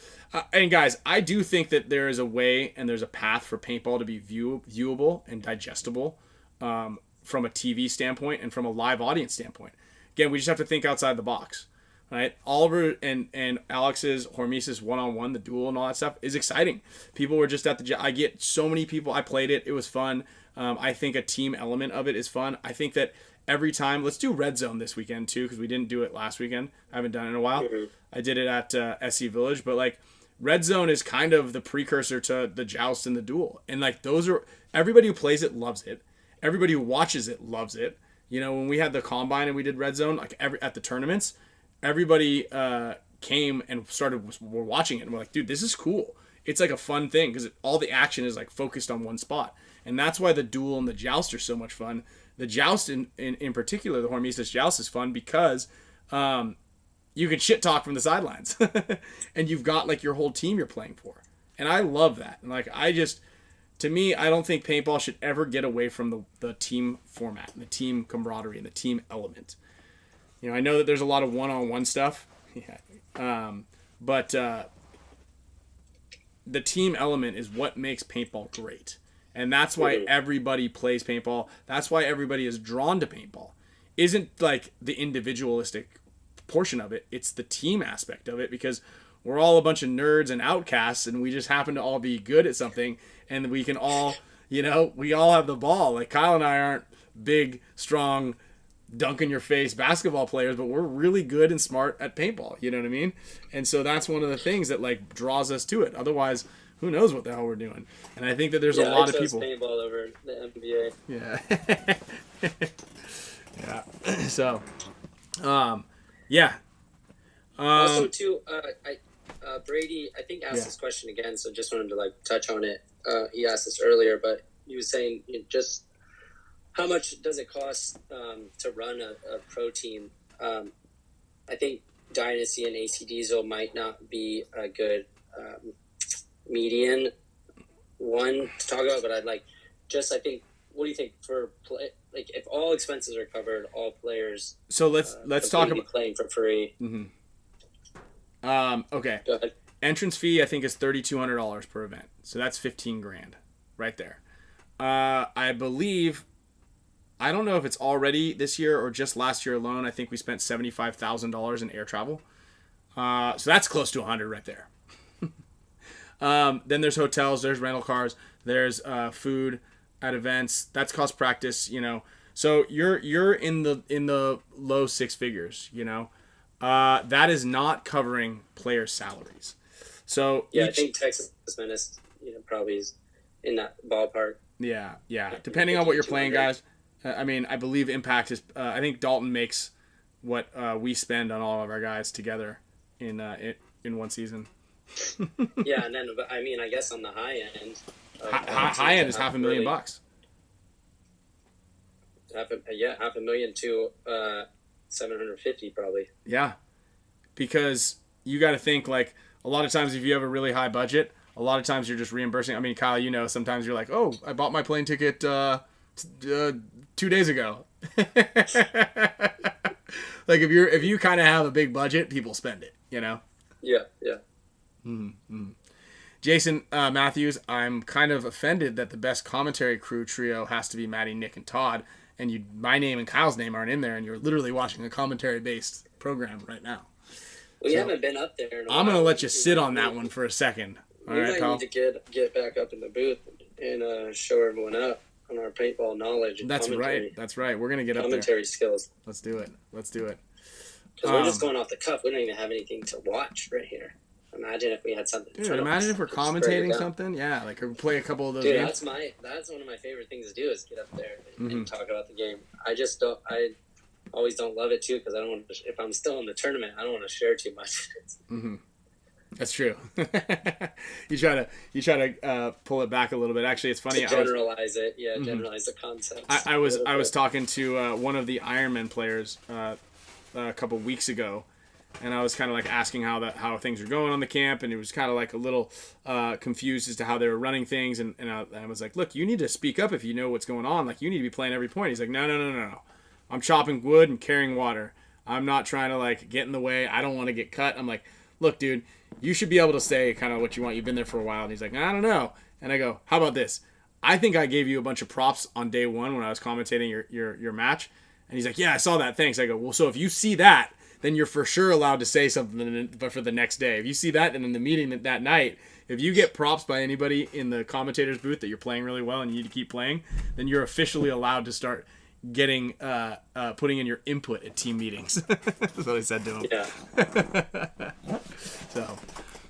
and guys, I do think that there is a way and there's a path for paintball to be viewable and digestible from a TV standpoint and from a live audience standpoint. Again, we just have to think outside the box. right? Oliver and Alex's HORMESIS one-on-one, the duel and all that stuff is exciting. People were just at I get so many people. I played it. It was fun. I think a team element of it is fun. I think that every time, let's do Red Zone this weekend too, because we didn't do it last weekend. I haven't done it in a while. Mm-hmm. I did it at SC Village, but like Red Zone is kind of the precursor to the joust and the duel. And like those are, everybody who plays it loves it. Everybody who watches it loves it. You know, when we had the combine and we did Red Zone, like at the tournaments, everybody came and were watching it and we're like, dude, this is cool. It's like a fun thing because all the action is like focused on one spot. And that's why the duel and the joust are so much fun. The joust in particular, the HORMESIS joust is fun because you can shit talk from the sidelines and you've got like your whole team you're playing for. And I love that. And like, to me, I don't think paintball should ever get away from the team format and the team camaraderie and the team element. You know, I know that there's a lot of one-on-one stuff, but the team element is what makes paintball great. And that's why everybody plays paintball. That's why everybody is drawn to paintball. Isn't like the individualistic portion of it. It's the team aspect of it because we're all a bunch of nerds and outcasts and we just happen to all be good at something and we can all, you know, we all have the ball. Like Kyle and I aren't big, strong, dunk in your face basketball players, but we're really good and smart at paintball. You know what I mean? And so that's one of the things that like draws us to it. Otherwise, who knows what the hell we're doing? And I think that there's a lot of people. Paintball over the NBA. Yeah. Yeah. So, yeah. Also, too, Brady, I think asked this question again, so just wanted to like touch on it. He asked this earlier, but he was saying just how much does it cost to run a pro team? I think Dynasty and AC Diesel might not be a good median one to talk about, but I'd like I think, what do you think for play? Like if all expenses are covered, all players. So let's talk about playing for free. Mm-hmm. Okay. Go ahead. Entrance fee I think is $3,200 per event, so that's $15,000 right there. I believe, I don't know if it's already this year or just last year alone. I think we spent $75,000 in air travel, so that's close to 100 right there. Then there's hotels, there's rental cars, there's food at events. That's cost practice, you know. So you're in the low six figures, you know. That is not covering players' salaries. So yeah, I think Texas Menace, you know, probably is in that ballpark. Yeah. Depending on what you're playing, guys. I mean, I believe Impact is. I think Dalton makes what we spend on all of our guys together in one season. Yeah, and then I mean, I guess on the high end. High end is $500,000. $500,000 to 750 probably. Yeah, because you got to think like a lot of times if you have a really high budget, a lot of times you're just reimbursing. I mean, Kyle, you know, sometimes you're like, oh, I bought my plane ticket 2 days ago. Like if you kind of have a big budget, people spend it, you know. Yeah. Mm-hmm. Jason Matthews, I'm kind of offended that the best commentary crew trio has to be Maddie, Nick, and Todd, and my name and Kyle's name aren't in there, and you're literally watching a commentary-based program right now. We haven't been up there in a while. I'm going to let you sit on that one for a second. All right, might pal? need to get back up in the booth and show everyone up on our paintball knowledge and That's commentary. right. We're going to get up there. Commentary skills. Let's do it. Because we're just going off the cuff. We don't even have anything to watch right here. Imagine if we had something. Dude, imagine if we're commentating something. Yeah, like we play a couple of those games. That's one of my favorite things to do is get up there and talk about the game. I always don't love it too because I don't want to, if I'm still in the tournament, I don't want to share too much. That's true. you try to pull it back a little bit. Actually, it's funny. Generalize the concept. I was talking to one of the Ironman players a couple weeks ago. And I was kind of like asking how things are going on the camp, and it was kind of like a little confused as to how they were running things. And I was like, look, you need to speak up if you know what's going on. Like, you need to be playing every point. He's like, no. I'm chopping wood and carrying water. I'm not trying to like get in the way. I don't want to get cut. I'm like, look, dude, you should be able to say kind of what you want. You've been there for a while. And he's like, I don't know. And I go, how about this? I think I gave you a bunch of props on day one when I was commentating your match. And he's like, yeah, I saw that. Thanks. I go, well, so if you see that, then you're for sure allowed to say something. But for the next day, if you see that, and in the meeting that night, if you get props by anybody in the commentator's booth that you're playing really well and you need to keep playing, then you're officially allowed to start getting putting in your input at team meetings. That's what I said to him. Yeah. So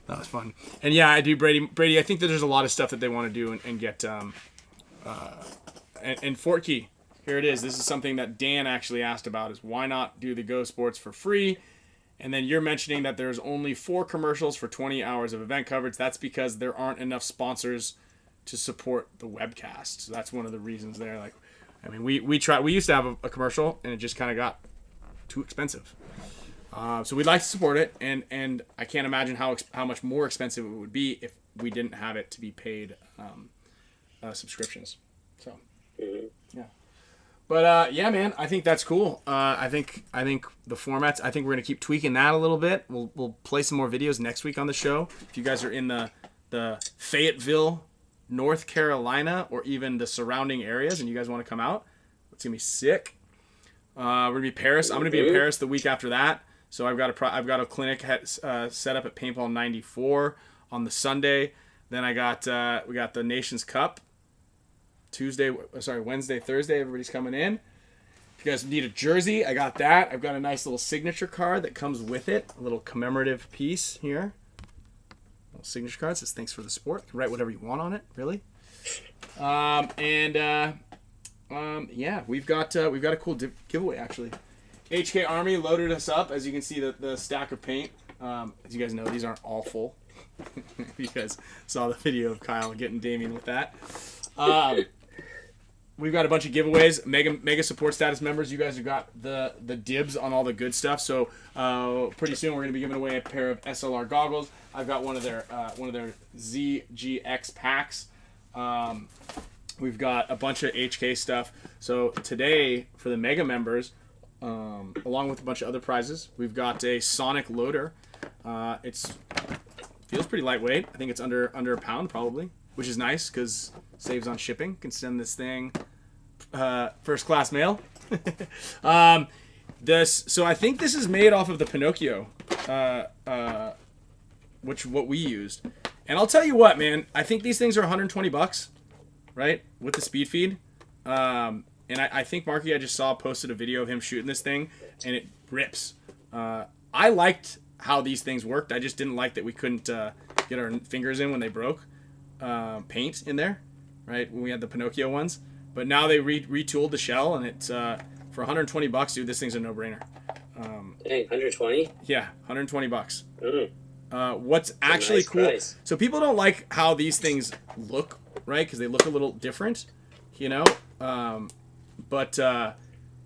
that was fun. And yeah, I do, Brady. I think that there's a lot of stuff that they want to do and get. And Fort Key, here it is. This is something that Dan actually asked about: is why not do the Go Sports for free? And then you're mentioning that there's only 4 commercials for 20 hours of event coverage. That's because there aren't enough sponsors to support the webcast. So that's one of the reasons there. Like, I mean, we used to have a commercial, and it just kind of got too expensive. So we'd like to support it, and I can't imagine how much more expensive it would be if we didn't have it to be paid subscriptions. So yeah, but yeah, man, I think that's cool. I think the formats. I think we're gonna keep tweaking that a little bit. We'll play some more videos next week on the show. If you guys are in the Fayetteville, North Carolina, or even the surrounding areas, and you guys want to come out, it's gonna be sick. We're gonna be Paris. I'm gonna be in Paris the week after that. So I've got a clinic set up at Paintball 94 on the Sunday. Then we got the Nations Cup Wednesday, Thursday. Everybody's coming in. If you guys need a jersey, I got that. I've got a nice little signature card that comes with it. A little commemorative piece here. A little signature card says thanks for the support. You can write whatever you want on it, really. Yeah, we've got a cool giveaway actually. HK Army loaded us up, as you can see the stack of paint. As you guys know, these aren't all full. You guys saw the video of Kyle getting Damien with that. We've got a bunch of giveaways. Mega support status members, you guys have got the dibs on all the good stuff. So pretty soon we're going to be giving away a pair of SLR goggles. I've got one of their ZGX packs. We've got a bunch of HK stuff. So today, for the Mega members, along with a bunch of other prizes, we've got a Sonic loader. It feels pretty lightweight. I think it's under a pound probably, which is nice because saves on shipping. Can send this thing first class mail. So I think this is made off of the Pinocchio, what we used. And I'll tell you what, man, I think these things are $120, right, with the speed feed. And I think Marky, I just saw posted a video of him shooting this thing, and it rips. I liked how these things worked. I just didn't like that we couldn't get our fingers in when they broke paint in there, right, when we had the Pinocchio ones. But now they retooled the shell, and it's for $120, dude, this thing's a no-brainer. Dang, 120? Yeah, $120. Mm. What's actually nice cool, price. So people don't like how these things look, right, because they look a little different, you know? But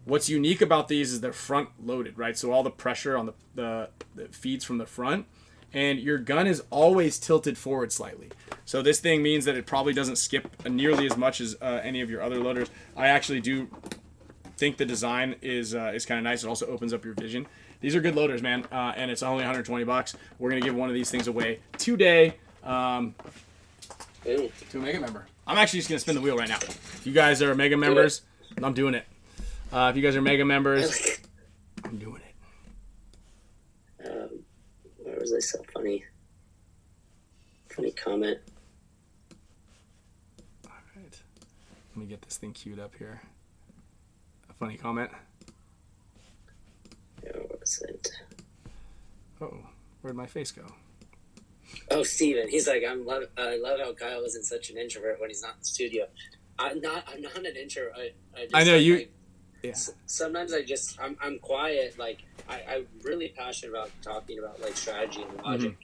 what's unique about these is they're front loaded, right? So all the pressure on the feeds from the front, and your gun is always tilted forward slightly. So this thing means that it probably doesn't skip nearly as much as any of your other loaders. I actually do think the design is kind of nice. It also opens up your vision. These are good loaders, man, and it's only $120. We're gonna give one of these things away today to a Mega member. I'm actually just gonna spin the wheel right now. If you guys are Mega members, I'm doing it. If you guys are Mega members, I'm doing it. Where was I so funny? Funny comment. All right. Let me get this thing queued up here. A funny comment. Where was it? Oh, where'd my face go? Oh, Steven. He's like, I love how Kyle isn't such an introvert when he's not in the studio. I'm not an introvert. I know you. Yeah. Sometimes I'm quiet. Like I'm really passionate about talking about like strategy and logic,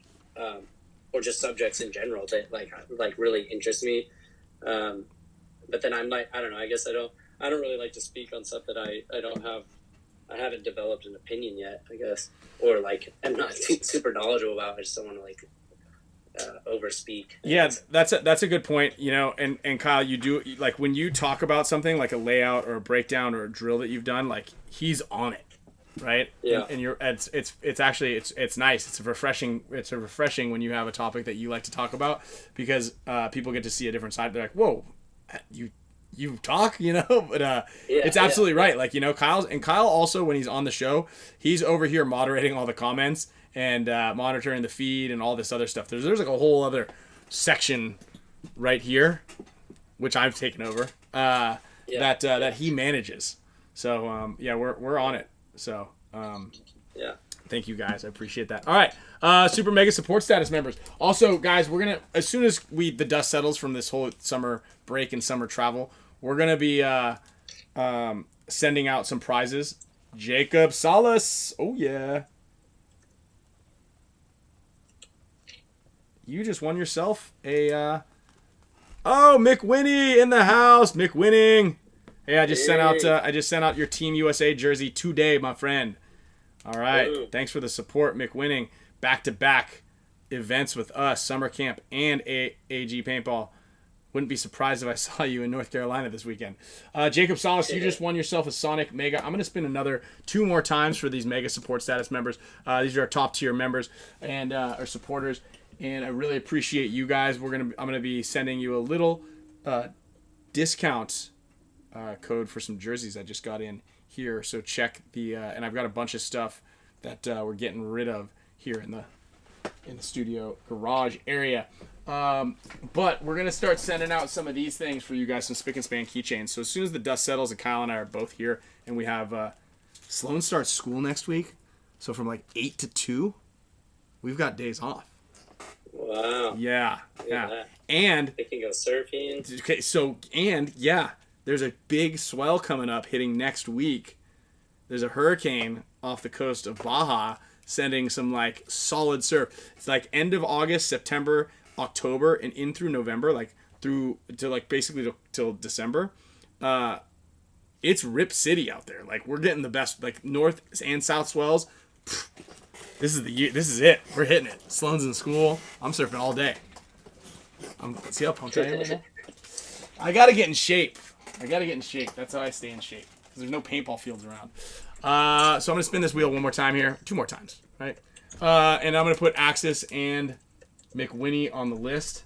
or just subjects in general that like really interest me. But then I'm like, I don't know. I guess I don't really like to speak on stuff that I haven't developed an opinion yet, I guess, or like I'm not super knowledgeable about. I just don't want to like overspeak. Yeah, that's a good point. You know, and Kyle, you do like when you talk about something like a layout or a breakdown or a drill that you've done, like he's on it, right? Yeah. And it's actually nice. It's refreshing when you have a topic that you like to talk about because people get to see a different side. They're like, whoa, you you talk, but it's absolutely right. Like, Kyle also, when he's on the show, he's over here moderating all the comments and monitoring the feed and all this other stuff. There's like a whole other section right here, which I've taken over, that he manages. So, we're on it. So, thank you guys. I appreciate that. All right. Super mega support status members. Also, guys, we're going to, as soon as the dust settles from this whole summer break and summer travel, we're going to be sending out some prizes. Jacob Salas. Oh, yeah. You just won yourself a, Mick Winnie in the house. Mick Winning. Hey, I just sent out your Team USA jersey today, my friend. All right. Ooh. Thanks for the support, Mick Winning. Back-to-back events with us, summer camp and AG-Paintball. Wouldn't be surprised if I saw you in North Carolina this weekend. Jacob Salas, you just won yourself a Sonic Mega. I'm going to spin another 2 more times for these Mega support status members. These are our top tier members and our supporters, and I really appreciate you guys. I'm going to be sending you a little discount code for some jerseys I just got in here. So check the and I've got a bunch of stuff that we're getting rid of here in the studio garage area. But we're gonna start sending out some of these things for you guys, some Spick and Span keychains. So as soon as the dust settles, and Kyle and I are both here, and we have Sloan starts school next week, so from like 8 to 2, we've got days off. Wow. Yeah. That. And They can go surfing. okay, there's a big swell coming up hitting next week. There's a hurricane off the coast of Baja sending some like solid surf. It's like end of August, September, October, and in through November, like through to like basically till December. It's Rip City out there. Like we're getting the best, like north and south swells. This is the year. This is it. We're hitting it. Sloan's in school. I'm surfing all day. See how pumped I am right now? I gotta get in shape. That's how I stay in shape. Because there's no paintball fields around. So I'm going to spin this wheel one more time here. 2 more times, right? And I'm going to put Axis and McWinney on the list.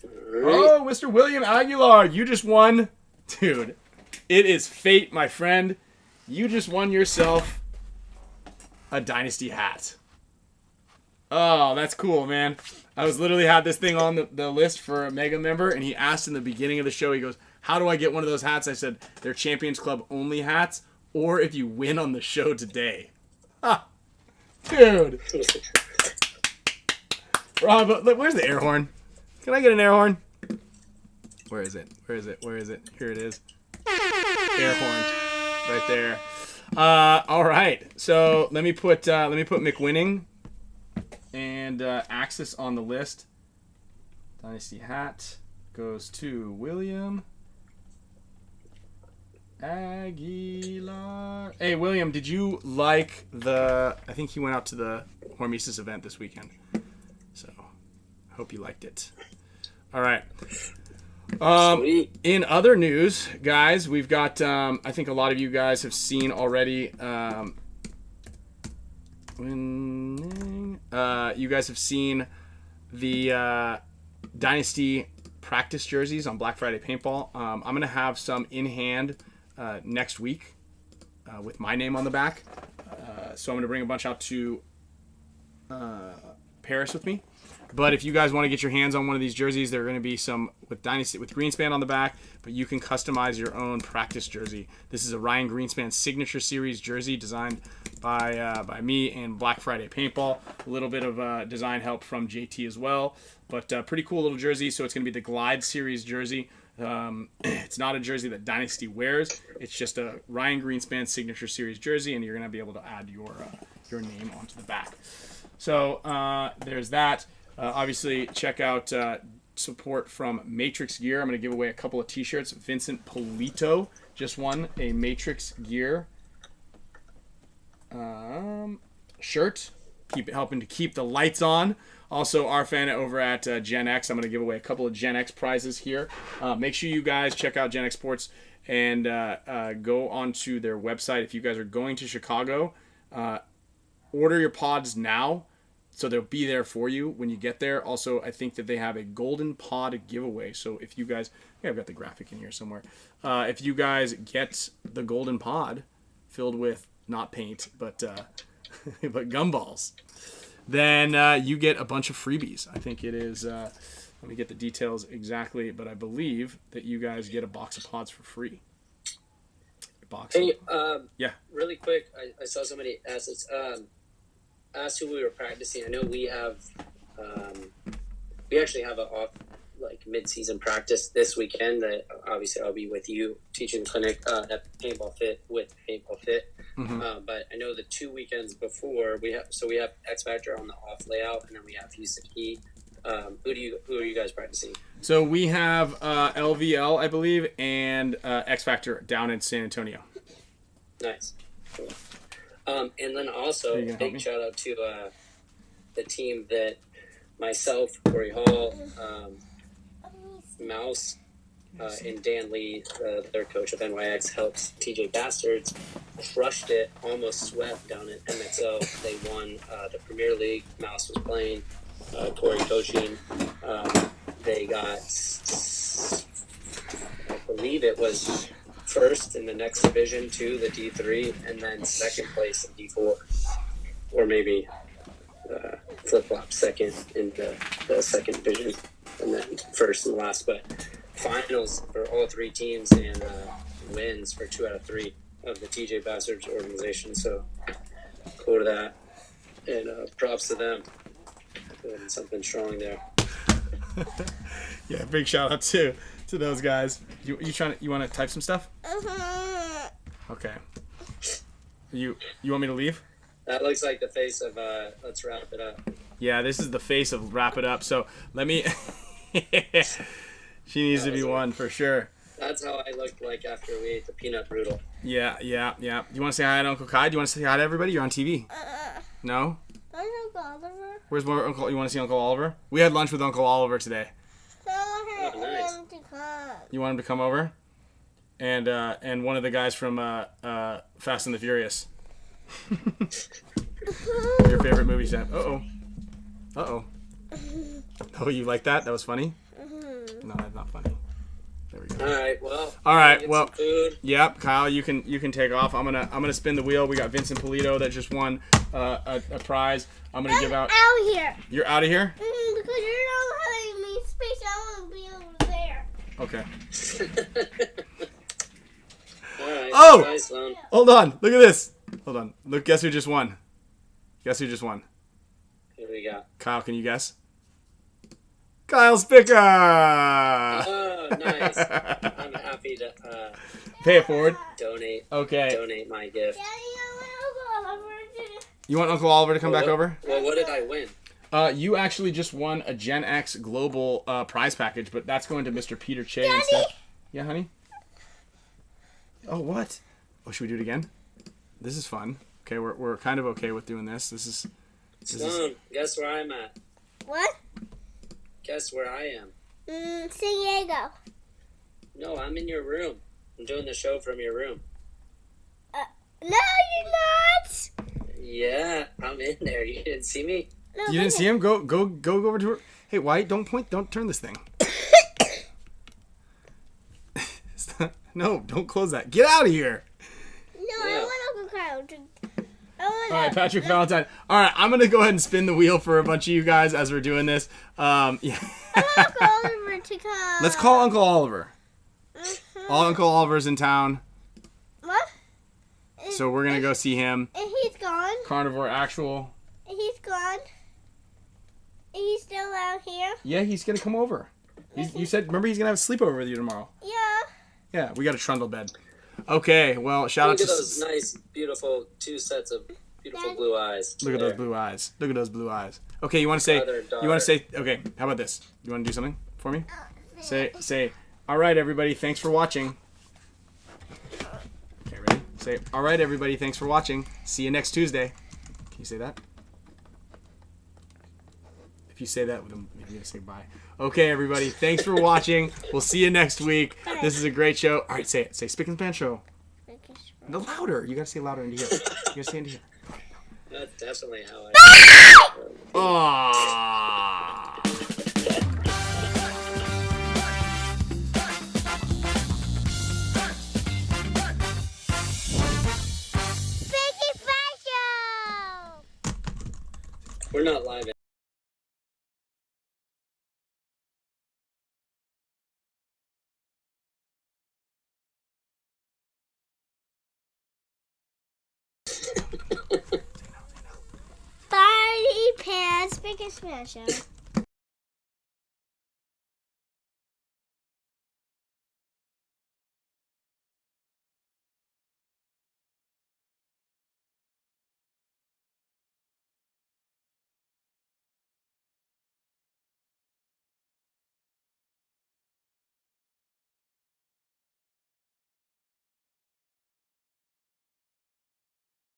Oh, Mr. William Aguilar, you just won. Dude, it is fate, my friend. You just won yourself a Dynasty hat. Oh, that's cool, man. I was literally had this thing on the list for a Mega member, and he asked in the beginning of the show, he goes, how do I get one of those hats? I said, they're Champions Club only hats, or if you win on the show today. Ah, dude. Rob, where's the air horn? Can I get an air horn? Where is it? Here it is. Air horn. Right there. All right. So let me put McWinning and Axis on the list. Dynasty hat goes to William Aguilar. Hey, William, did you like I think he went out to the HORMESIS event this weekend. So, hope you liked it. All right. In other news, guys, we've got, I think a lot of you guys have seen already, you guys have seen the Dynasty practice jerseys on Black Friday Paintball. I'm going to have some in hand next week with my name on the back. So I'm going to bring a bunch out to Paris with me. But if you guys want to get your hands on one of these jerseys, there are going to be some with Dynasty with Greenspan on the back, but you can customize your own practice jersey. This is a Ryan Greenspan Signature Series jersey designed by me and Black Friday Paintball. A little bit of design help from JT as well, but pretty cool little jersey. So it's going to be the Glide Series jersey. It's not a jersey that Dynasty wears. It's just a Ryan Greenspan Signature Series jersey, and you're going to be able to add your name onto the back. So there's that. Obviously, check out support from Matrix Gear. I'm going to give away a couple of t-shirts. Vincent Polito just won a Matrix Gear shirt, helping to keep the lights on. Also, our fan over at Gen X, I'm going to give away a couple of Gen X prizes here. Make sure you guys check out Gen X Sports and go onto their website. If you guys are going to Chicago, order your pods now So they'll be there for you when you get there. Also, I think that they have a golden pod giveaway. So if you guys, I've got the graphic in here somewhere. If you guys get the golden pod filled with not paint, but but gumballs, then you get a bunch of freebies. I think it is. Let me get the details exactly, but I believe that you guys get a box of pods for free. Hey, yeah. Really quick, I saw somebody asked who we were practicing. I know we have, we actually have a off, like mid-season practice this weekend that obviously I'll be with you teaching clinic at Paintball Fit with Paintball Fit. Mm-hmm. But I know the 2 weekends before we have X Factor on the off layout, and then we have Houston Heat. Who are you guys practicing? So we have LVL, I believe, and X Factor down in San Antonio. Nice. Cool. And then also, big shout out to the team that myself, Corey Hall, Mouse, and Dan Lee, their coach of NYX, helps TJ Bastards, crushed it, almost swept down at MXO. They won the Premier League. Mouse was playing, Corey coaching. They got, I believe it was first in the next division to the D3, and then second place in D4, or maybe flip-flop second in the second division, and then first and last. But finals for all 3 teams, and wins for 2 out of 3 of the TJ Bastards organization. So cool to that, and props to them. Doing something strong there. Yeah, big shout out to those guys. You want to type some stuff? Okay. You want me to leave? That looks like the face of let's wrap it up. Yeah, this is the face of wrap it up. So let me. She needs to be one for sure. That's how I looked like after we ate the peanut brudel. Yeah. You want to say hi to Uncle Kai? Do you want to say hi to everybody? You're on TV. No? Uncle Oliver. Where's more Uncle? You want to see Uncle Oliver? We had lunch with Uncle Oliver today. Tell nice. him to come. You want him to come over? And one of the guys from Fast and the Furious. Your favorite movie, Sam? Uh oh. Oh, you like that? That was funny? No, that's not funny. There we go. All right. Well. Food. Yep, Kyle, you can take off. I'm gonna spin the wheel. We got Vincent Polito that just won a prize. I'm gonna give out. Out here. You're out of here? Because you're not letting me space. I want to be over there. Okay. All right. Oh! Nice, Sloan. Hold on. Look at this. Hold on. Look. Guess who just won? Who we got? Kyle, can you guess? Kyle Spicker. Oh, nice. I'm happy to Pay it forward. donate. Okay. Donate my gift. Daddy, I want Uncle Oliver to... You want Uncle Oliver to come back over? Well, what did I win? You actually just won a Gen X Global prize package, but that's going to Mr. Peter Che instead. Yeah, honey? Oh, what? Oh, should we do it again? This is fun. Okay, we're kind of okay with doing this. This is Sloan, guess where I'm at? What? Guess where I am? San Diego. No, I'm in your room. I'm doing the show from your room. No, you're not. Yeah, I'm in there. You didn't see me? No, You didn't see him? Go over to her. Hey, White, don't point. Don't turn this thing. No, don't close that. Get out of here. No, I want Uncle Kyle to... All right, Patrick Valentine. All right, I'm going to go ahead and spin the wheel for a bunch of you guys as we're doing this. Yeah. I want Uncle Oliver to come. Let's call Uncle Oliver. All Uncle Oliver's in town, What? so we're going to go see him. And he's gone. Carnivore Actual. And he's gone. And he's still out here. Yeah, he's going to come over. You said, remember, he's going to have a sleepover with you tomorrow. Yeah. Yeah, we got a trundle bed. Okay, well, shout out Look to... at those nice, beautiful 2 sets of beautiful blue eyes. Look at those blue eyes. Look at those blue eyes. Okay, you want to say... Okay, how about this? You want to do something for me? Say, all right, everybody, thanks for watching. Okay, ready? Say, all right, everybody, thanks for watching. See you next Tuesday. Can you say that? If you say that, you're going to say bye. Okay, everybody, thanks for watching. We'll see you next week. This is a great show. All right, say it. Say Spick Span Show. No, louder. You got to say it louder into here. You got to say it into here. That's definitely how I... Ah. Spick Span. We're not live. Party pants, Spick Span.